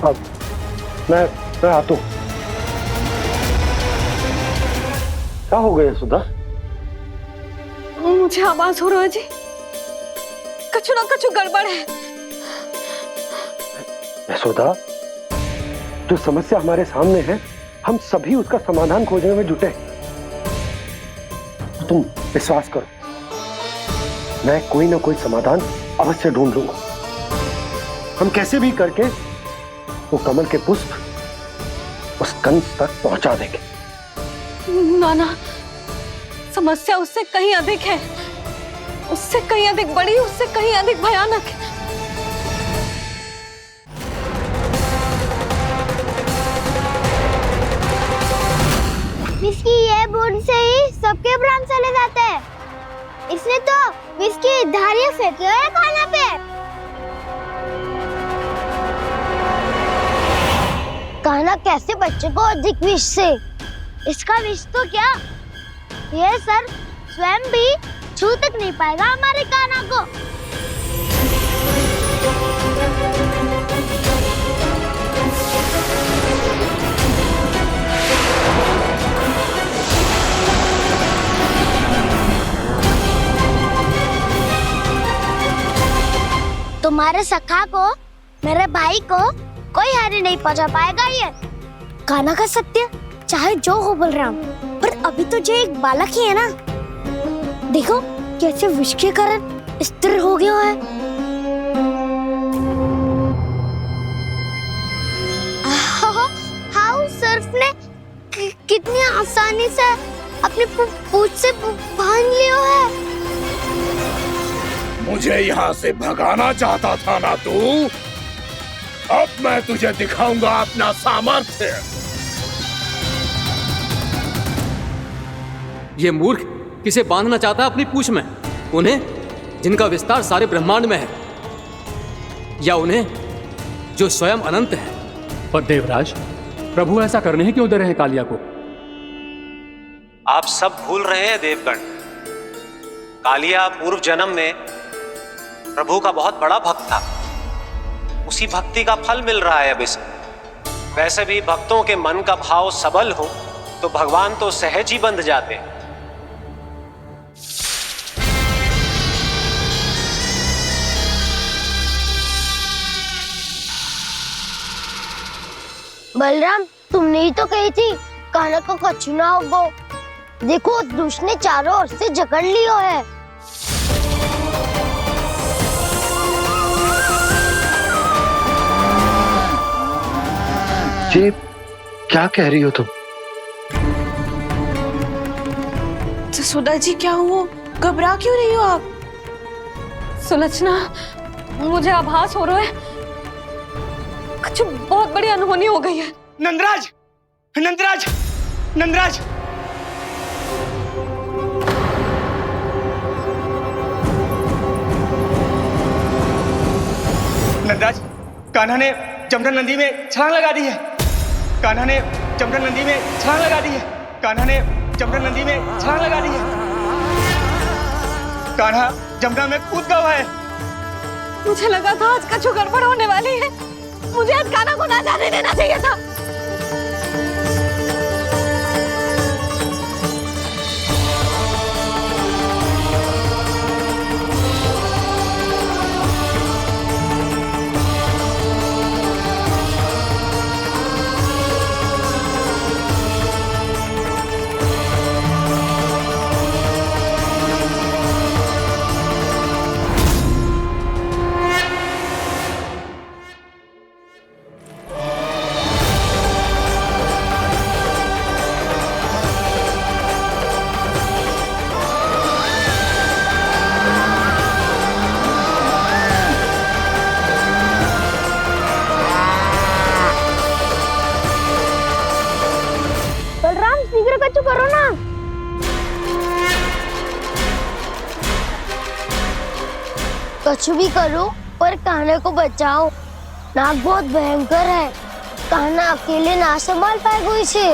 अब मैं आता हूँ। क्या हो गया सुधा? मुझे आवाज हो रहा है जी, कछु ना कछु गड़बड़ है। यशोदा, जो समस्या हमारे सामने है, हम सभी उसका समाधान खोजने में जुटे। तो तुम विश्वास करो, मैं कोई ना कोई समाधान अवश्य ढूंढ लूंगा। हम कैसे भी करके वो कमल के पुष्प उस कंस तक पहुंचा देंगे। नाना, समस्या उससे कहीं अधिक है, उससे कहीं अधिक बड़ी, उससे कहीं अधिक भयानक है। विस्की ये बूंद से ही सबके प्राण चले जाते हैं। इसने तो विस्की धारियां फेंके हुए हैं खाना पे। कान्हा कैसे बच्चे को अधिक विष से? इसका विष तो क्या, ये सर स्वयं भी छू तक नहीं पाएगा हमारे कान्हा को। तुम्हारे सखा को, मेरे भाई को कोई हानि नहीं पहुंचा पाएगा। ये कान्हा का सत्य चाहे जो हो बलराम, पर अभी तो जो एक बालक ही है ना। देखो कैसे विष के कारण स्थिर हो गया है। हाउ सर्फ ने कितनी आसानी से अपनी पूंछ से बांध लिया है। मुझे यहाँ से भगाना चाहता था ना तू? अब मैं तुझे दिखाऊंगा अपना सामर्थ्य। ये मूर्ख किसे बांधना चाहता है अपनी पूंछ में? उन्हें जिनका विस्तार सारे ब्रह्मांड में है, या उन्हें जो स्वयं अनंत है? पर देवराज, प्रभु ऐसा करने ही क्यों दे रहे हैं कालिया को? आप सब भूल रहे हैं देवगण। कालिया पूर्व जन्म में प्रभु का बहुत बड़ा भक्त था। उसी भक्ति का फल मिल रहा है अब इसे। वैसे भी भक्तों के मन का भाव सबल हो तो भगवान तो सहज ही बंध जाते हैं। बलराम, तुमने ही तो कही थी कान्हा को कछु ना होगो। देखो उस दुष्ट ने चारों ओर से जकड़ लियो है। ये क्या कह रही हो तुम? सुधा जी, क्या हुआ? घबरा क्यों रही हो आप? सुलोचना, मुझे आभास हो रहा है कुछ बहुत बड़ी अनहोनी हो गई है। नंदराज, नंदराज, नंदराज! नंदराज, कान्हा ने जमना नदी में छलांग लगा दी है। कान्हा ने जमना नदी में छलांग लगा दी है। कान्हा ने जमना नदी में छलांग लगा दी है। कान्हा जमना में कूद गया है। मुझे लगा था आज कछु गड़बड़ होने वाली है। मुझे आज कान्हा को ना जाने देना चाहिए था। कछु करो ना। कछु भी करो पर कान्हा को बचाओ। नाग बहुत भयंकर है। कान्हा अकेले ना संभाल पाएगा इसे।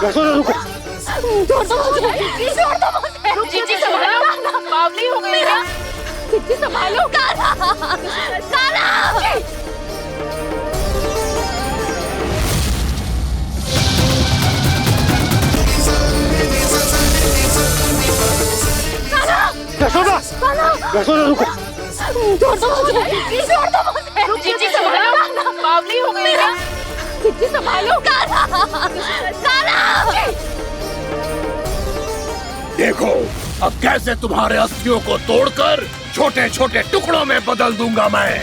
यशोदा रुको। छोड़ दो मुझे, छोड़ दो मुझे। रुक जीजी, संभालो। बावली हो गई क्या? जीजी संभालो। कान्हा, कान्हा। यशोदा, यशोदा रुको। छोड़ दो मुझे, छोड़ दो मुझे। रुक जीजी, संभालो। बावली हो गई क्या? जीजी संभालो। कान्हा, कान्हा। देखो अब कैसे तुम्हारे अस्थियों को तोड़कर छोटे छोटे टुकड़ों में बदल दूंगा मैं।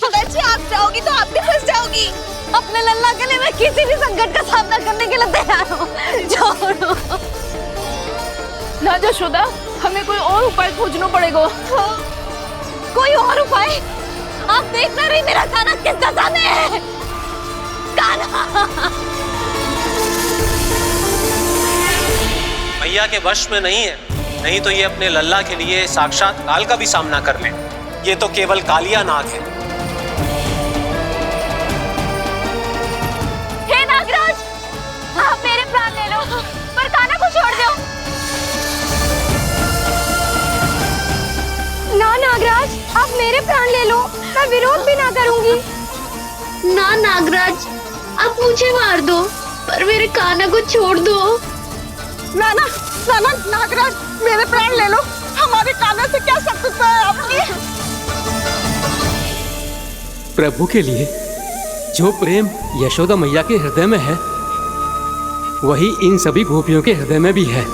अगर जी आप जाओगी तो आप भी फंस जाओगी। अपने लल्ला के लिए मैं किसी भी संकट का सामना करने के लिए तैयार हूँ। छोड़ो ना यशोदा, हमें कोई और उपाय खोजना पड़ेगा। कोई और उपाय? आप देख ना रही मेरा कान्हा किस दशा में है। कान्हा मैया के वश में नहीं है, नहीं तो ये अपने लल्ला के लिए साक्षात काल का भी सामना कर ले। ये तो केवल कालिया नाग है। हे नागराज, आप मेरे प्राण ले लो पर कान्हा को छोड़ दो। ना नागराज, आप मेरे प्राण ले लो, मैं विरोध भी ना करूंगी। ना नागराज, आप मुझे मार दो पर मेरे कान्हा को छोड़ दो। ना ना ना ना नागराज, मेरे प्राण ले लो। हमारे कान्हा से क्या शत्रुता है आपकी? प्रभु के लिए जो प्रेम यशोदा मैया के हृदय में है वही इन सभी गोपियों के हृदय में भी है।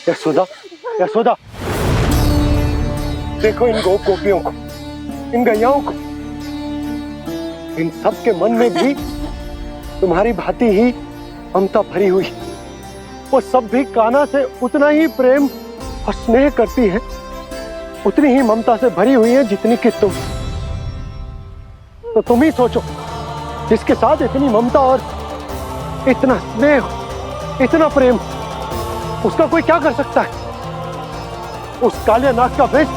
यशोदा, यशोदा, देखो इन गोपियों को, इन गैयाओं को, इन सब के मन में भी तुम्हारी भांति ही ममता भरी हुई। वो सब भी कान्हा से उतना ही प्रेम और स्नेह करती है, उतनी ही ममता से भरी हुई है जितनी कि तुम। तो तुम ही सोचो, जिसके साथ इतनी ममता और इतना स्नेह, इतना प्रेम, उसका कोई क्या कर सकता है? उस कालिया नाग का वेश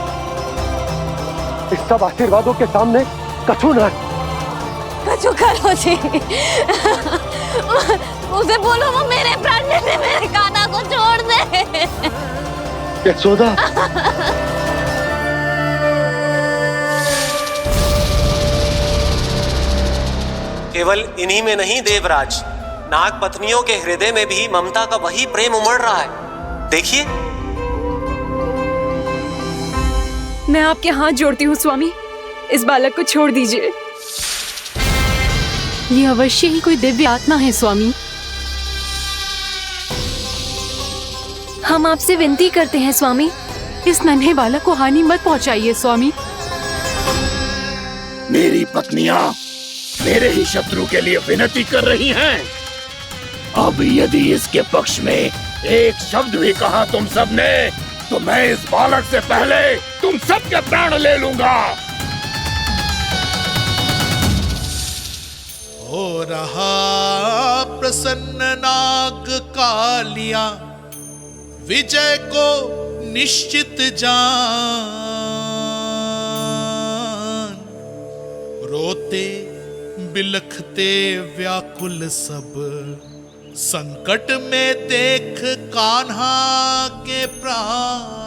इस सब आशीर्वादों के सामने कछु न है। कछु करो जी, उसे बोलो वो मेरे प्राण दे दे, मेरे कान्हा को छोड़ दे। यशोदा, केवल इन्हीं में नहीं देवराज, नाग पत्नियों के हृदय में भी ममता का वही प्रेम उमड़ रहा है। देखिए। मैं आपके हाथ जोड़ती हूँ स्वामी, इस बालक को छोड़ दीजिए। ये अवश्य ही कोई दिव्य आत्मा है स्वामी। हम आपसे विनती करते हैं स्वामी, इस नन्हे बालक को हानि मत पहुंचाइए स्वामी। मेरी पत्नियां मेरे ही शत्रु के लिए विनती कर रही हैं। अब यदि इसके पक्ष में एक शब्द भी कहा तुम सबने, तो मैं इस बालक से पहले तुम सबके प्राण ले लूंगा। हो रहा प्रसन्न नाग कालिया, विजय को निश्चित जान। रोते बिलखते व्याकुल सब, संकट में देख कान्हा के प्राण।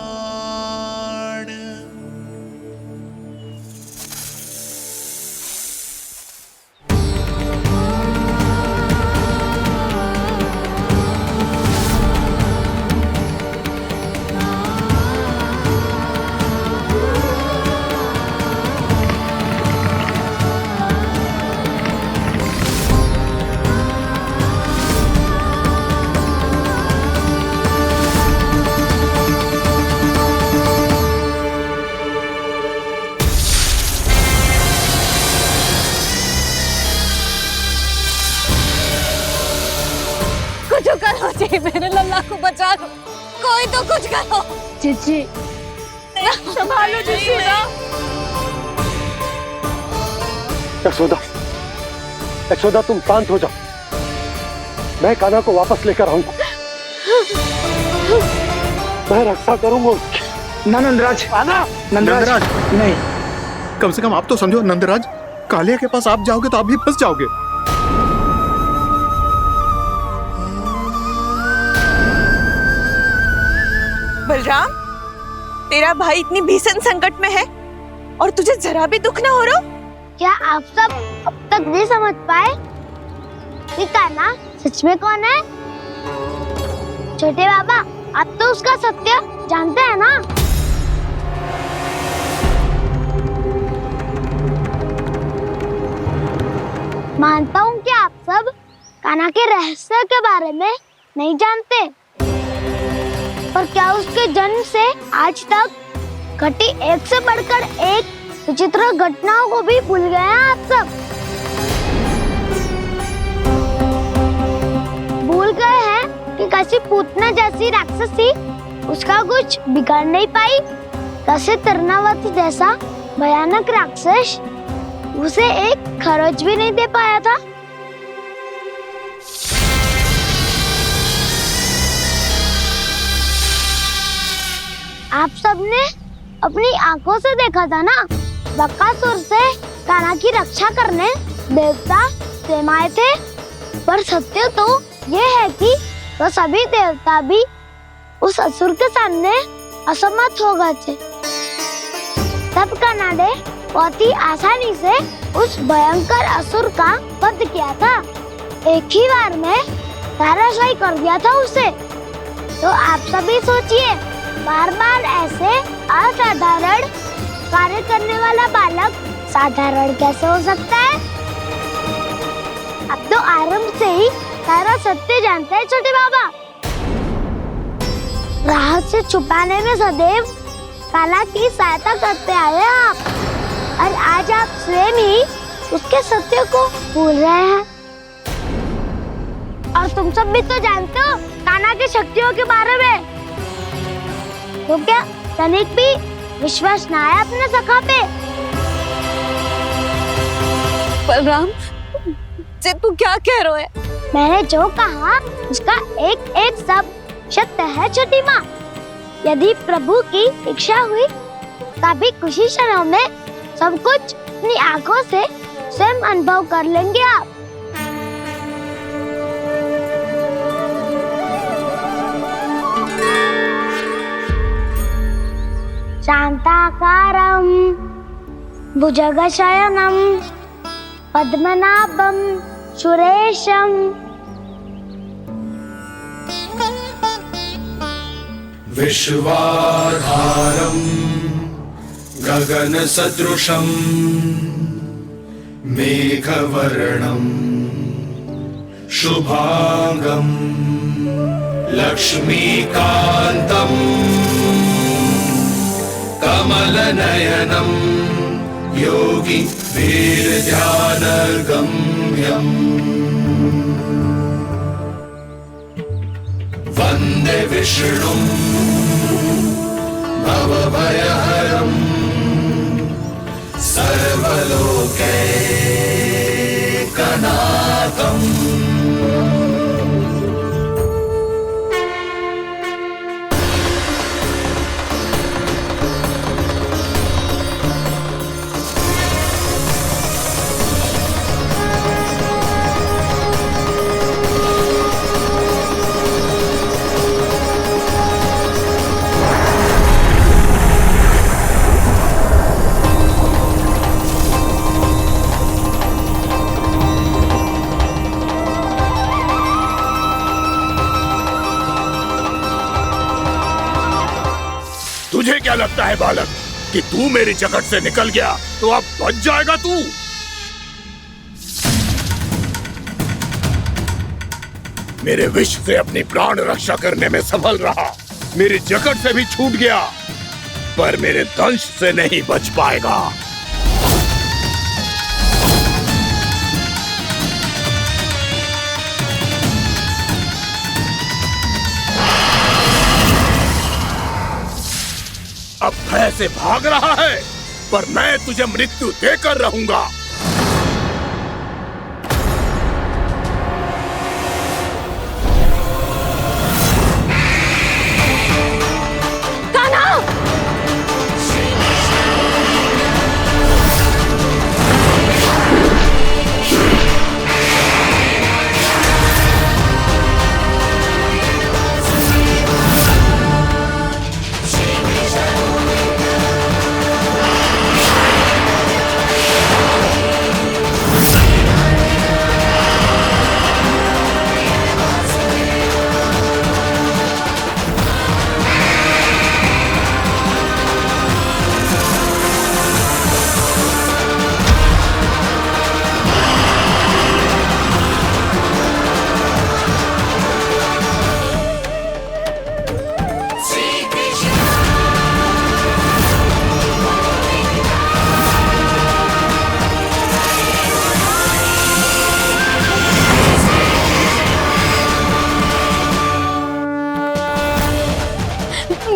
कुछ करो जी, मेरे लल्ला को बचा लो, कोई तो कुछ करो। जीजी, संभालो जी सुना। यशोदा, यशोदा तुम शांत हो जाओ, मैं कान्हा को वापस लेकर आऊंगा, मैं रक्षा करूंगा उसकी। ना नंदराज, नंदराज नहीं। कम से कम आप तो समझो नंदराज, कालिया के पास आप जाओगे तो आप भी फंस जाओगे। बलराम, तेरा भाई इतनी भीषण संकट में है और तुझे जरा भी दुख ना हो रहा? क्या आप सब अब तक नहीं समझ पाए कि कान्हा सच में कौन है? छोटे बाबा, आप तो उसका सत्य जानते हैं ना? मानता हूँ कि आप सब कान्हा के रहस्य के बारे में नहीं जानते, पर क्या उसके जन्म से आज तक घटी एक से बढ़कर एक विचित्र घटनाओं को भी भूल गए हैं आप सब? भूल गए हैं कि कैसी पूतना जैसी राक्षसी उसका कुछ बिगाड़ नहीं पाई, कैसे तरनावती जैसा भयानक राक्षस उसे एक खरोच भी नहीं दे पाया था। आप सबने अपनी आंखों से देखा था ना, बकासुर से कान्हा की रक्षा करने देवता स्वयं आए थे, पर सत्य तो ये है कि वो सभी देवता भी उस असुर के सामने असमर्थ हो गए थे। तब कान्हा बहुत ही आसानी से उस भयंकर असुर का वध किया था। एक ही बार में धराशायी कर दिया था उसे। तो आप सभी सोचिए, बार बार ऐसे असाधारण कार्य करने वाला बालक साधारण कैसे हो सकता है? अब तो आरंभ से ही सारा सत्य जानते हैं छोटे बाबा। रहस्य छुपाने में सदैव काला की सहायता करते आए आप, और आज आप स्वयं ही उसके सत्य को भूल रहे हैं। और तुम सब भी तो जानते हो कान्हा की शक्तियों के बारे में। तो क्या तनिक भी विश्वास ना है अपने सखा पे? बलराम, जे तू क्या कह रहे है? मैंने जो कहा उसका एक एक शब्द सत्य है छोटी माँ। यदि प्रभु की इच्छा हुई तभी कुछ ही क्षणों में सब कुछ अपनी आंखों से स्वयं अनुभव कर लेंगे आप। शांताकारं भुजगशयनं पद्मनाभं सुरेशं विश्वाधारं गगनसदृशं मेघवर्णं शुभांगं लक्ष्मीकान्तं कमलनयनं योगी वीरध्यानगम्यम् वन्दे विष्णुं भवभयहरं सर्वलोकैकनाथम्। तुझे क्या लगता है बालक कि तू मेरी जकड़ से निकल गया तो अब बच जाएगा तू? मेरे विष से अपनी प्राण रक्षा करने में सफल रहा, मेरी जकड़ से भी छूट गया, पर मेरे दंश से नहीं बच पाएगा। अब भय से भाग रहा है, पर मैं तुझे मृत्यु देकर रहूंगा।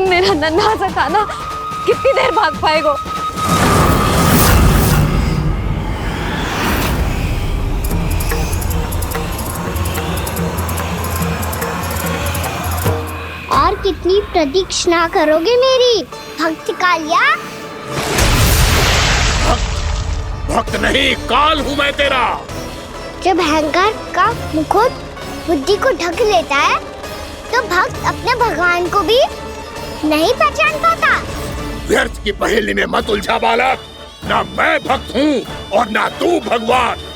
मेरा नन्हा सा कान्हा कितनी देर भाग पाएगा? और कितनी प्रतीक्षा करोगे मेरी भक्त कालिया? भक्त नहीं, काल हूं मैं तेरा। जब भयंकर का मुकुट बुद्धि को ढक लेता है तो भक्त अपने भगवान को भी नहीं पहचान पाता। व्यर्थ की पहेली में मत उलझा बालक। ना मैं भक्त हूँ और ना तू भगवान।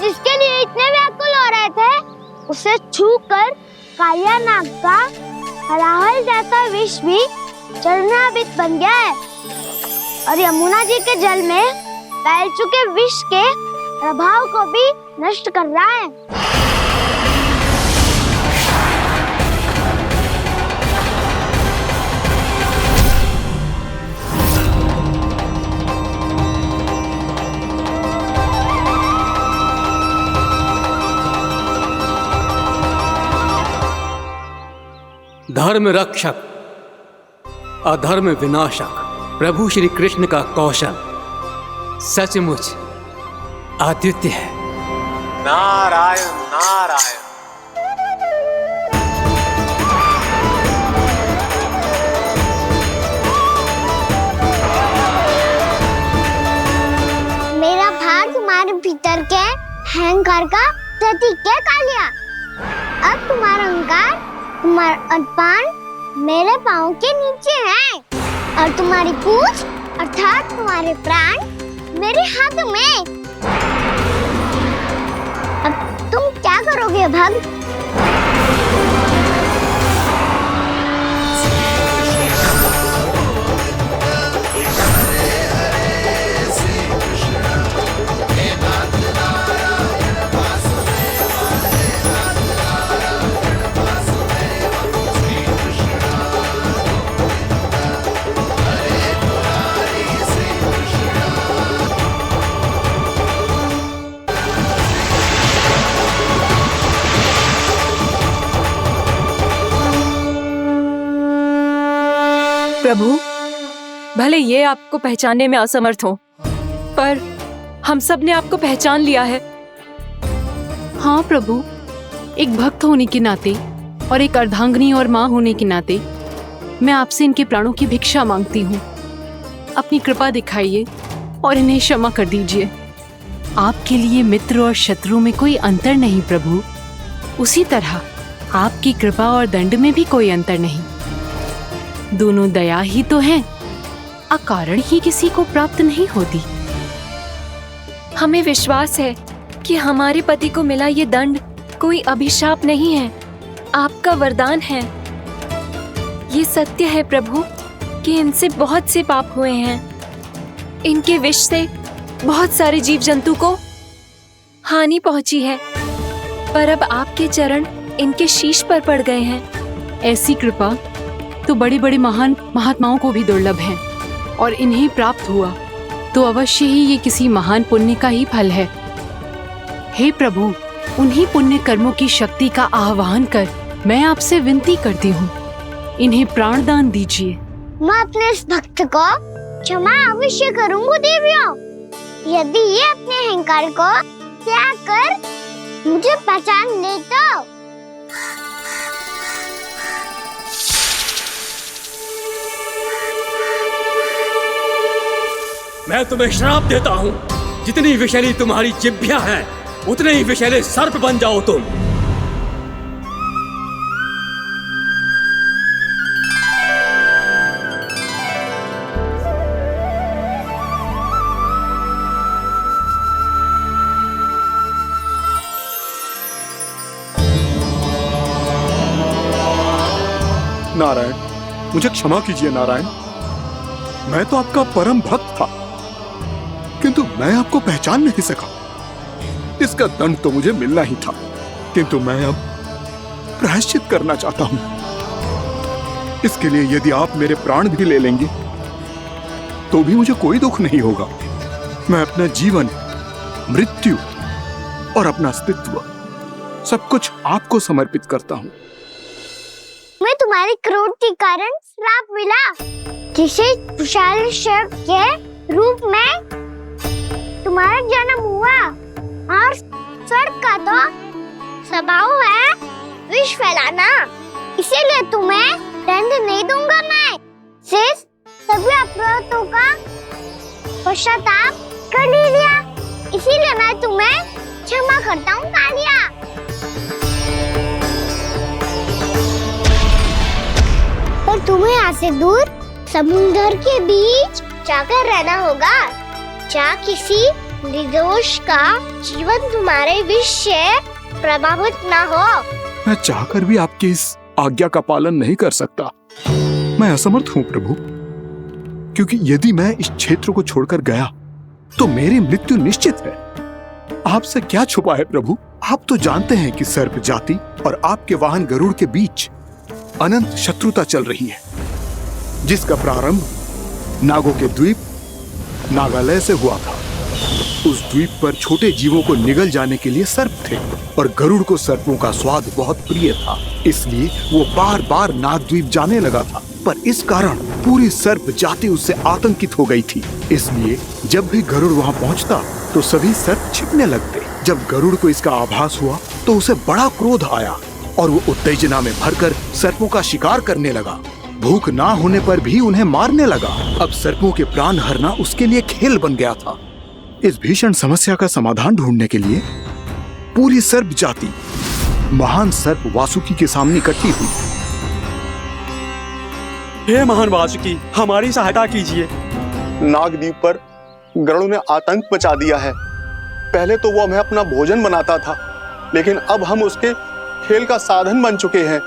जिसके लिए इतने व्याकुल हो रहे थे, उसे छूकर कालिया नाग का हलाहल जैसा विष भी चरणामृत बन गया है और यमुना जी के जल में फैल चुके विष के प्रभाव को भी नष्ट कर रहा है। धर्म रक्षक अधर्म विनाशक प्रभु श्री कृष्ण का कौशल सचमुच अद्वितीय है। नारायण नारायण। मेरा भार तुम्हारे भीतर के अहंकार का प्रतीक है कालिया। अब तुम्हारा अहंकार, तुम्हारा अभिमान मेरे पाँव के नीचे है और तुम्हारी पूंछ अर्थात तुम्हारे प्राण मेरे हाथ में। अब तुम क्या करोगे भक्त? प्रभु, भले ये आपको पहचानने में असमर्थ हो, पर हम सब ने आपको पहचान लिया है। हाँ प्रभु, एक भक्त होने के नाते और एक अर्धांगिनी और माँ होने के नाते मैं आपसे इनके प्राणों की भिक्षा मांगती हूँ। अपनी कृपा दिखाइए और इन्हें क्षमा कर दीजिए। आपके लिए मित्र और शत्रु में कोई अंतर नहीं प्रभु, उसी तरह आपकी कृपा और दंड में भी कोई अंतर नहीं। दोनों दया ही तो हैं, अकारण ही किसी को प्राप्त नहीं होती। हमें विश्वास है कि हमारे पति को मिला ये दंड कोई अभिशाप नहीं है, आपका वरदान है। ये सत्य है प्रभु कि इनसे बहुत से पाप हुए हैं। इनके विष से बहुत सारे जीव जंतु को हानि पहुंची है, पर अब आपके चरण इनके शीश पर पड़ गए हैं। ऐसी कृपा तो बड़े बड़े महान महात्माओं को भी दुर्लभ हैं, और इन्हें प्राप्त हुआ तो अवश्य ही ये किसी महान पुण्य का ही फल है। हे प्रभु, उन्हीं पुण्य कर्मों की शक्ति का आह्वान कर मैं आपसे विनती करती हूँ, इन्हें प्राण दान दीजिए। मैं अपने इस भक्त को क्षमा अवश्य करूंगा देवियों, यदि ये अपने अहंकार को त्याग कर मुझे पहचान ले तो। मैं तुम्हें श्राप देता हूँ, जितनी विषैली तुम्हारी जिह्वा है उतने ही विषैले सर्प बन जाओ तुम। नारायण, मुझे क्षमा कीजिए नारायण। मैं तो आपका परम भक्त था, किंतु मैं आपको पहचान नहीं सका। इसका दंड तो मुझे मिलना ही था, किंतु मैं अब प्रायश्चित करना चाहता हूं। इसके लिए यदि आप मेरे प्राण भी ले लेंगे तो भी मुझे कोई दुख नहीं होगा। मैं अपना जीवन, मृत्यु और अपना अस्तित्व सब कुछ आपको समर्पित करता हूं। मैं तुम्हारे क्रोध के कारण श्राप मिला, जिसे विशाल सर्प के रूप में तुम्हारा जन्म हुआ, और सर्प का तो स्वभाव है विष फैलाना, इसीलिए तुम्हें दंड नहीं दूंगा। मैं सिर्फ सभी अपराधों का पश्चाताप कर लिया, इसीलिए मैं तुम्हें क्षमा करता हूँ कालिया। पर तुम्हें यहाँ से दूर समुद्र के बीच जाकर रहना होगा, जहाँ किसी निर्दोष का जीवन तुम्हारे विष से प्रभावित न हो। मैं चाहकर भी आपकी इस आज्ञा का पालन नहीं कर सकता। मैं असमर्थ हूँ प्रभु, क्योंकि यदि मैं इस क्षेत्र को छोड़कर गया तो मेरी मृत्यु निश्चित है। आपसे क्या छुपा है प्रभु? आप तो जानते हैं कि सर्प जाति और आपके वाहन गरुड़ के बीच अनंत शत्रुता चल रही है, जिसका प्रारंभ नागों के द्वीप नागालय से हुआ था। उस द्वीप पर छोटे जीवों को निगल जाने के लिए सर्प थे, और गरुड़ को सर्पों का स्वाद बहुत प्रिय था, इसलिए वो बार बार नागद्वीप जाने लगा था। पर इस कारण पूरी सर्प जाति उससे आतंकित हो गई थी, इसलिए जब भी गरुड़ वहां पहुंचता तो सभी सर्प छिपने लगते। जब गरुड़ को इसका आभास हुआ तो उसे बड़ा क्रोध आया और वो उत्तेजना में भरकर सर्पों का शिकार करने लगा। भूख ना होने पर भी उन्हें मारने लगा। अब सर्पों के प्राण हरना उसके लिए खेल बन गया था। इस भीषण समस्या का समाधान ढूंढने के लिए पूरी सर्प जाति महान सर्प वासुकी के सामने इकट्ठी हुई। हे महान वासुकी, हमारी सहायता कीजिए। नागद्वीप पर गरुड़ ने आतंक मचा दिया है। पहले तो वो हमें अपना भोजन बनाता था, लेकिन अब हम उसके खेल का साधन बन चुके हैं।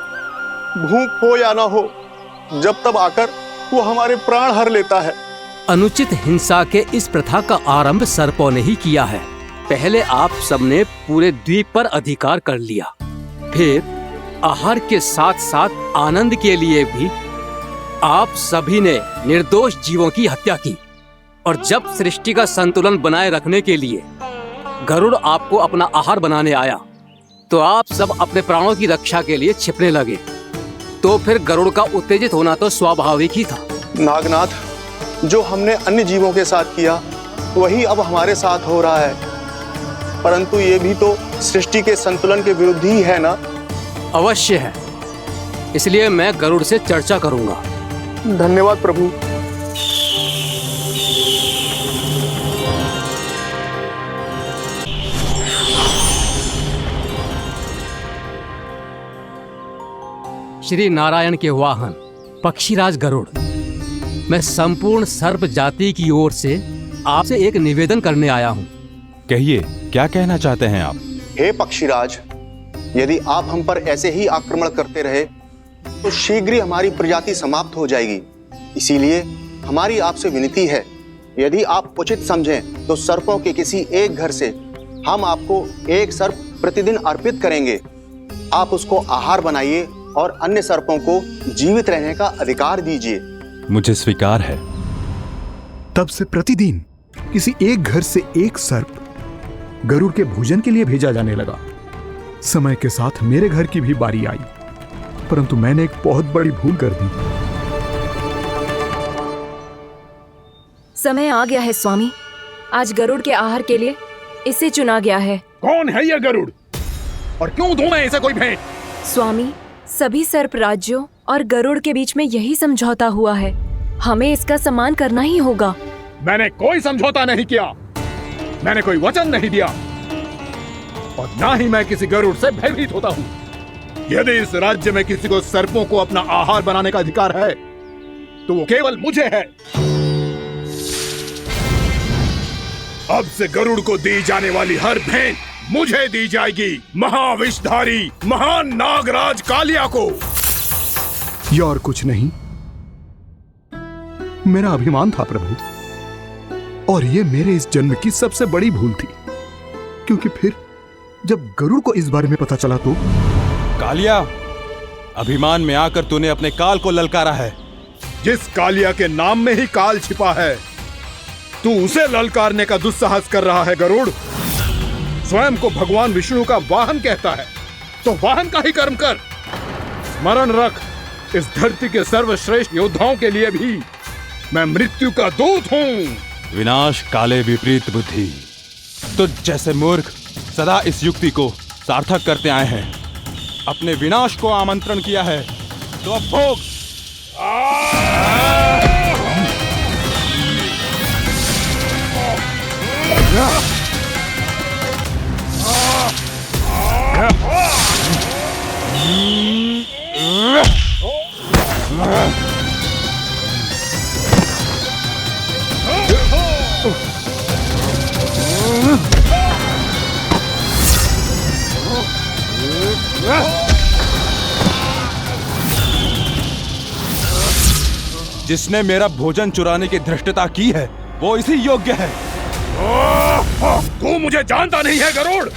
भूख हो या ना हो, जब तब आकर वो हमारे प्राण हर लेता है। अनुचित हिंसा के इस प्रथा का आरंभ सर्पों ने ही किया है। पहले आप सबने पूरे द्वीप पर अधिकार कर लिया, फिर आहार के साथ साथ आनंद के लिए भी आप सभी ने निर्दोष जीवों की हत्या की। और जब सृष्टि का संतुलन बनाए रखने के लिए गरुड़ आपको अपना आहार बनाने आया, तो आप सब अपने प्राणों की रक्षा के लिए छिपने लगे। तो फिर गरुड़ का उत्तेजित होना तो स्वाभाविक ही था। नागनाथ, जो हमने अन्य जीवों के साथ किया वही अब हमारे साथ हो रहा है, परंतु ये भी तो सृष्टि के संतुलन के विरुद्ध ही है ना? अवश्य है, इसलिए मैं गरुड़ से चर्चा करूंगा। धन्यवाद प्रभु। श्री नारायण के वाहन पक्षीराज गरुड़, मैं संपूर्ण सर्प जाति की ओर से आपसे एक निवेदन करने आया हूँ। कहिए, क्या कहना चाहते हैं आप? हे पक्षीराज, यदि आप हम पर ऐसे ही आक्रमण करते रहे तो शीघ्र ही हमारी प्रजाति समाप्त हो जाएगी। इसीलिए हमारी आपसे विनती है, यदि आप उचित समझें तो सर्पों के किसी एक घर से हम आपको एक सर्प प्रतिदिन अर्पित करेंगे। आप उसको आहार बनाइए और अन्य सर्पों को जीवित रहने का अधिकार दीजिए। मुझे स्वीकार है। तब से प्रतिदिन किसी एक घर से एक सर्प गरुड़ के भोजन के लिए भेजा जाने लगा। समय के साथ मेरे घर की भी बारी आई, परंतु मैंने एक बहुत बड़ी भूल कर दी। समय आ गया है स्वामी, आज गरुड़ के आहार के लिए इसे चुना गया है। कौन है यह गरुड़ और क्यों दूं मैं इसे कोई भेंट? स्वामी, सभी सर्प राज्यों और गरुड़ के बीच में यही समझौता हुआ है, हमें इसका सम्मान करना ही होगा। मैंने कोई समझौता नहीं किया, मैंने कोई वचन नहीं दिया और ना ही मैं किसी गरुड़ से भयभीत होता हूँ। यदि इस राज्य में किसी को सर्पों को अपना आहार बनाने का अधिकार है तो वो केवल मुझे है। अब से गरुड़ को दी जाने वाली हर भेंट मुझे दी जाएगी, महाविषधारी महान नागराज कालिया को। यह और कुछ नहीं, मेरा अभिमान था प्रभु, और यह मेरे इस जन्म की सबसे बड़ी भूल थी, क्योंकि फिर जब गरुड़ को इस बारे में पता चला तो। कालिया, अभिमान में आकर तूने अपने काल को ललकारा है। जिस कालिया के नाम में ही काल छिपा है, तू उसे ललकारने का दुस्साहस कर रहा है गरुड़। स्वयं को भगवान विष्णु का वाहन कहता है तो वाहन का ही कर्म कर। स्मरण रख, इस धरती के सर्वश्रेष्ठ योद्धाओं के लिए भी मैं मृत्यु का दूत हूँ। विनाश काले विपरीत बुद्धि। तुझ जैसे मूर्ख सदा इस युक्ति को सार्थक करते आए हैं। अपने विनाश को आमंत्रण किया है तो अब भोग। जिसने मेरा भोजन चुराने की धृष्टता की है वो इसी योग्य है। तू मुझे जानता नहीं है गरुड़,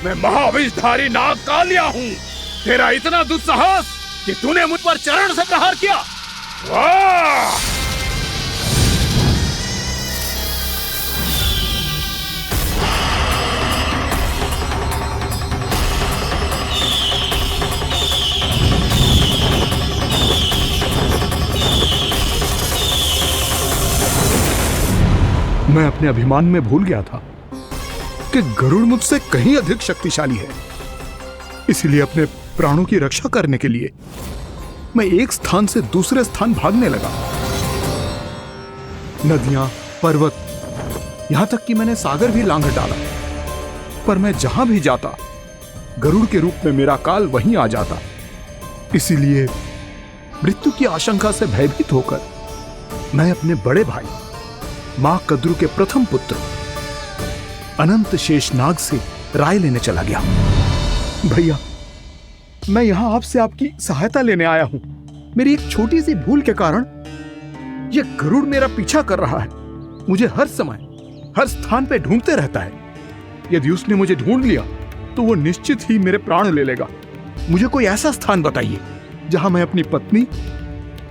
मैं महाविषधारी नाग कालिया हूँ। तेरा इतना दुस्साहस कि तूने मुझ पर चरण से प्रहार किया। वाह! मैं अपने अभिमान में भूल गया था कि गरुड़ मुझसे कहीं अधिक शक्तिशाली है। इसलिए अपने प्राणों की रक्षा करने के लिए मैं एक स्थान से दूसरे स्थान भागने लगा। नदियां, पर्वत, यहां तक कि मैंने सागर भी लांघ डाला, पर मैं जहां भी जाता गरुड़ के रूप में मेरा काल वहीं आ जाता। इसीलिए मृत्यु की आशंका से भयभीत होकर मैं अपने बड़े भाई मां कद्रू के प्रथम पुत्र अनंत शेषनाग से राय लेने चला गया। भैया, मैं यहां आपसे आपकी सहायता लेने आया हूं। मेरी एक छोटी सी भूल के कारण यह गरुड़ मेरा पीछा कर रहा है। मुझे हर समय हर स्थान पे ढूंढते रहता है। यदि उसने मुझे ढूंढ लिया तो वो निश्चित ही मेरे प्राण ले लेगा। मुझे कोई ऐसा स्थान बताइए जहां मैं अपनी पत्नी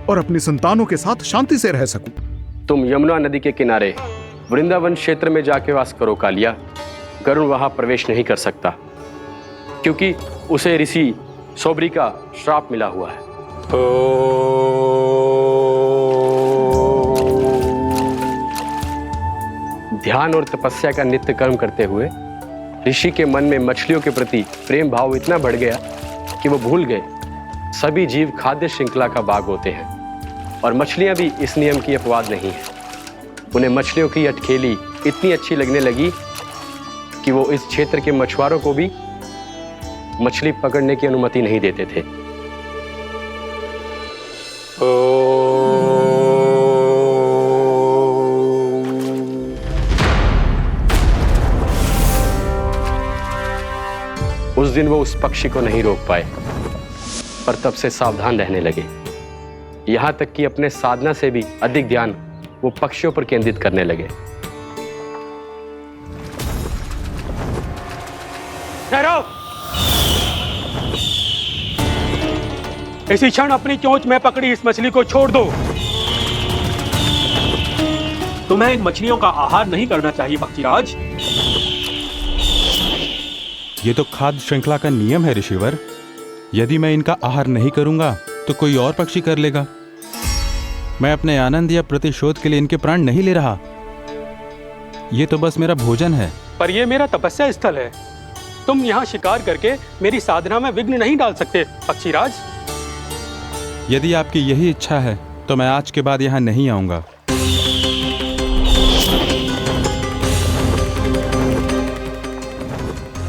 और अपनी संतानों के साथ शांति से रह सकूं। तुम यमुना नदी के किनारे वृंदावन क्षेत्र में जाके वास करो कालिया। गरुड़ वहां प्रवेश नहीं कर सकता क्योंकि उसे ऋषि सौबरी का श्राप मिला हुआ है। ध्यान और तपस्या का नित्य कर्म करते हुए ऋषि के मन में मछलियों के प्रति प्रेम भाव इतना बढ़ गया कि वो भूल गए सभी जीव खाद्य श्रृंखला का भाग होते हैं और मछलियां भी इस नियम की अपवाद नहीं है। उन्हें मछलियों की अटखेली इतनी अच्छी लगने लगी कि वो इस क्षेत्र के मछुआरों को भी मछली पकड़ने की अनुमति नहीं देते थे। उस दिन वो उस पक्षी को नहीं रोक पाए, पर तब से सावधान रहने लगे। यहां तक कि अपने साधना से भी अधिक ध्यान वो पक्षियों पर केंद्रित करने लगे। ठहरो! इसी क्षण अपनी चोंच में पकड़ी इस मछली को छोड़ दो। तुम्हें इन मछलियों का आहार नहीं करना चाहिए पक्षीराज। ये तो खाद्य श्रृंखला का नियम है ऋषिवर। यदि मैं इनका आहार नहीं करूंगा तो कोई और पक्षी कर लेगा। मैं अपने आनंद या प्रतिशोध के लिए इनके प्राण नहीं ले रहा। ये तो बस मेरा भोजन है। पर यह मेरा तपस्या स्थल है। तुम यहाँ शिकार करके मेरी साधना में विघ्न नहीं डाल सकते पक्षीराज। यदि आपकी यही इच्छा है तो मैं आज के बाद यहाँ नहीं आऊंगा।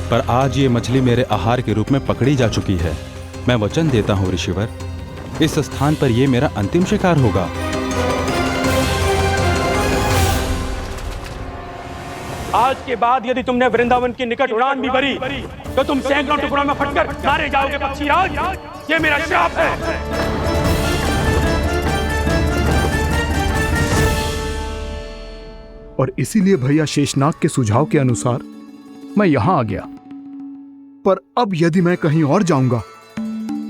पर आज ये मछली मेरे आहार के रूप में पकड़ी जा चुकी है। मैं वचन देता हूँ ऋषिवर, इस स्थान पर यह मेरा अंतिम शिकार होगा। आज के बाद यदि तुमने वृंदावन के निकट उड़ान भी भरी तो तुम सैकड़ों टुकड़ों में फटकर मारे जाओगे पक्षीराज। ये मेरा श्राप है। और इसीलिए भैया शेषनाग के सुझाव के अनुसार मैं यहां आ गया। पर अब यदि मैं कहीं और जाऊंगा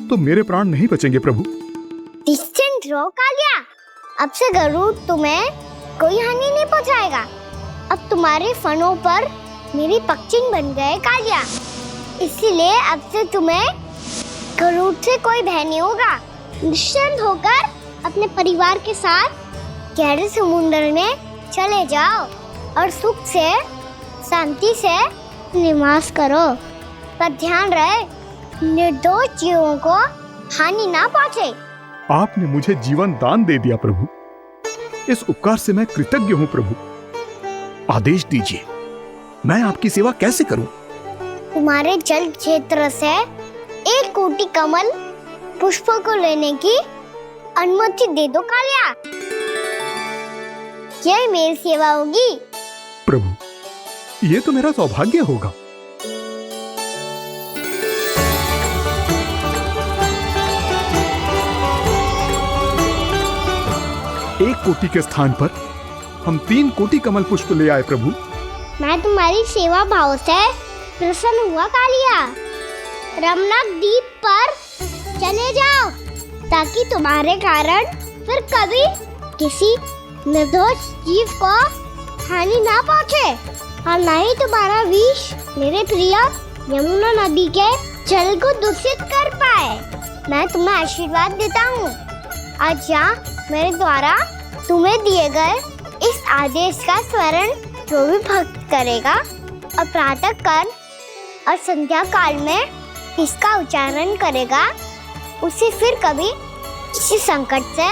तो मेरे प्राण नहीं बचेंगे प्रभु। निश्चिंत रहो कालिया, अब से गरुड़ तुम्हें कोई हानि नहीं पहुंचाएगा। अब तुम्हारे फनों पर मेरी पक्षिंग बन गए कालिया, इसीलिए अब से तुम्हें गरुड़ से कोई भय नहीं होगा। निश्चिंत होकर अपने परिवार के साथ गहरे समुद्र में चले जाओ और सुख से शांति से निवास करो। पर ध्यान रहे निर्दोष जीवों को हानि ना पहुंचे। आपने मुझे जीवन दान दे दिया प्रभु, इस उपकार से मैं कृतज्ञ हूँ प्रभु। आदेश दीजिए, मैं आपकी सेवा कैसे करूं? तुम्हारे जल क्षेत्र से 1 कोटि कमल पुष्पों को लेने की अनुमति दे दो कालिया। यह मेरी सेवा होगी। प्रभु, ये तो मेरा सौभाग्य होगा। एक कोटि के स्थान पर हम 3 कोटि कमल पुष्प ले आए प्रभु। मैं तुम्हारी सेवा भाव से प्रसन्न हुआ कालिया। रमणक द्वीप पर चले जाओ ताकि तुम्हारे कारण फिर कभी किसी निर्दोष जीव को हानि ना पहुंचे और न ही तुम्हारा विष मेरे प्रिय यमुना नदी के जल को दूषित कर पाए। मैं तुम्हें आशीर्वाद देता हूँ। आज यहाँ मेरे द्वारा तुम्हें दिए गए इस आदेश का स्मरण जो भी भक्त करेगा और प्रातः काल और संध्या काल में इसका उच्चारण करेगा, उसे फिर कभी किसी संकट से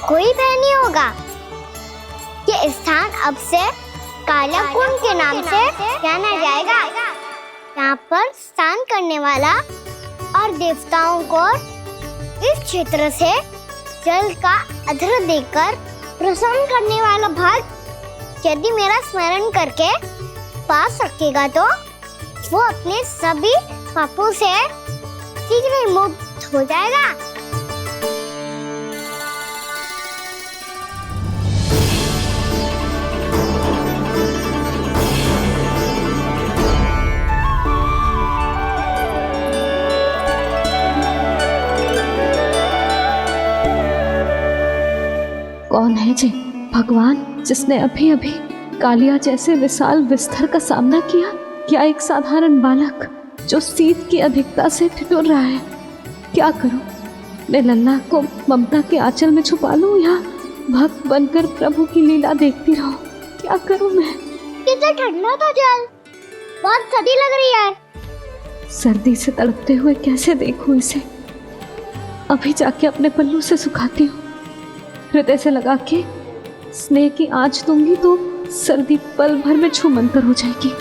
कोई भय नहीं होगा। ये स्थान अब से काला कुंड के नाम से जाना जाएगा। यहाँ पर स्नान करने वाला और देवताओं को इस क्षेत्र से जल का अर्घ्य देकर प्रसन्न करने वाला भक्त यदि मेरा स्मरण करके पा सकेगा तो वो अपने सभी पापों से शीघ्र ही मुक्त हो जाएगा। कौन है जी भगवान जिसने अभी अभी कालिया जैसे विशाल विस्तर का सामना किया? क्या एक साधारण बालक जो शीत की अधिकता से ठिठुर रहा है? क्या करूं? मैं लल्ला को ममता के आंचल में छुपा लूं या भक्त बनकर प्रभु की लीला देखती रहूं? क्या करूं मैं? कितना ठंडा था जल, बहुत सर्दी लग रही है। सर्दी से तड़पते हुए कैसे देखूं इसे? अभी जाके अपने पल्लू से सुखाती हूँ। हृदय से लगा के स्नेह की आंच दूंगी तो सर्दी पल भर में छूमंतर हो जाएगी।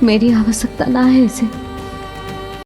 मेरी आवश्यकता ना है इसे।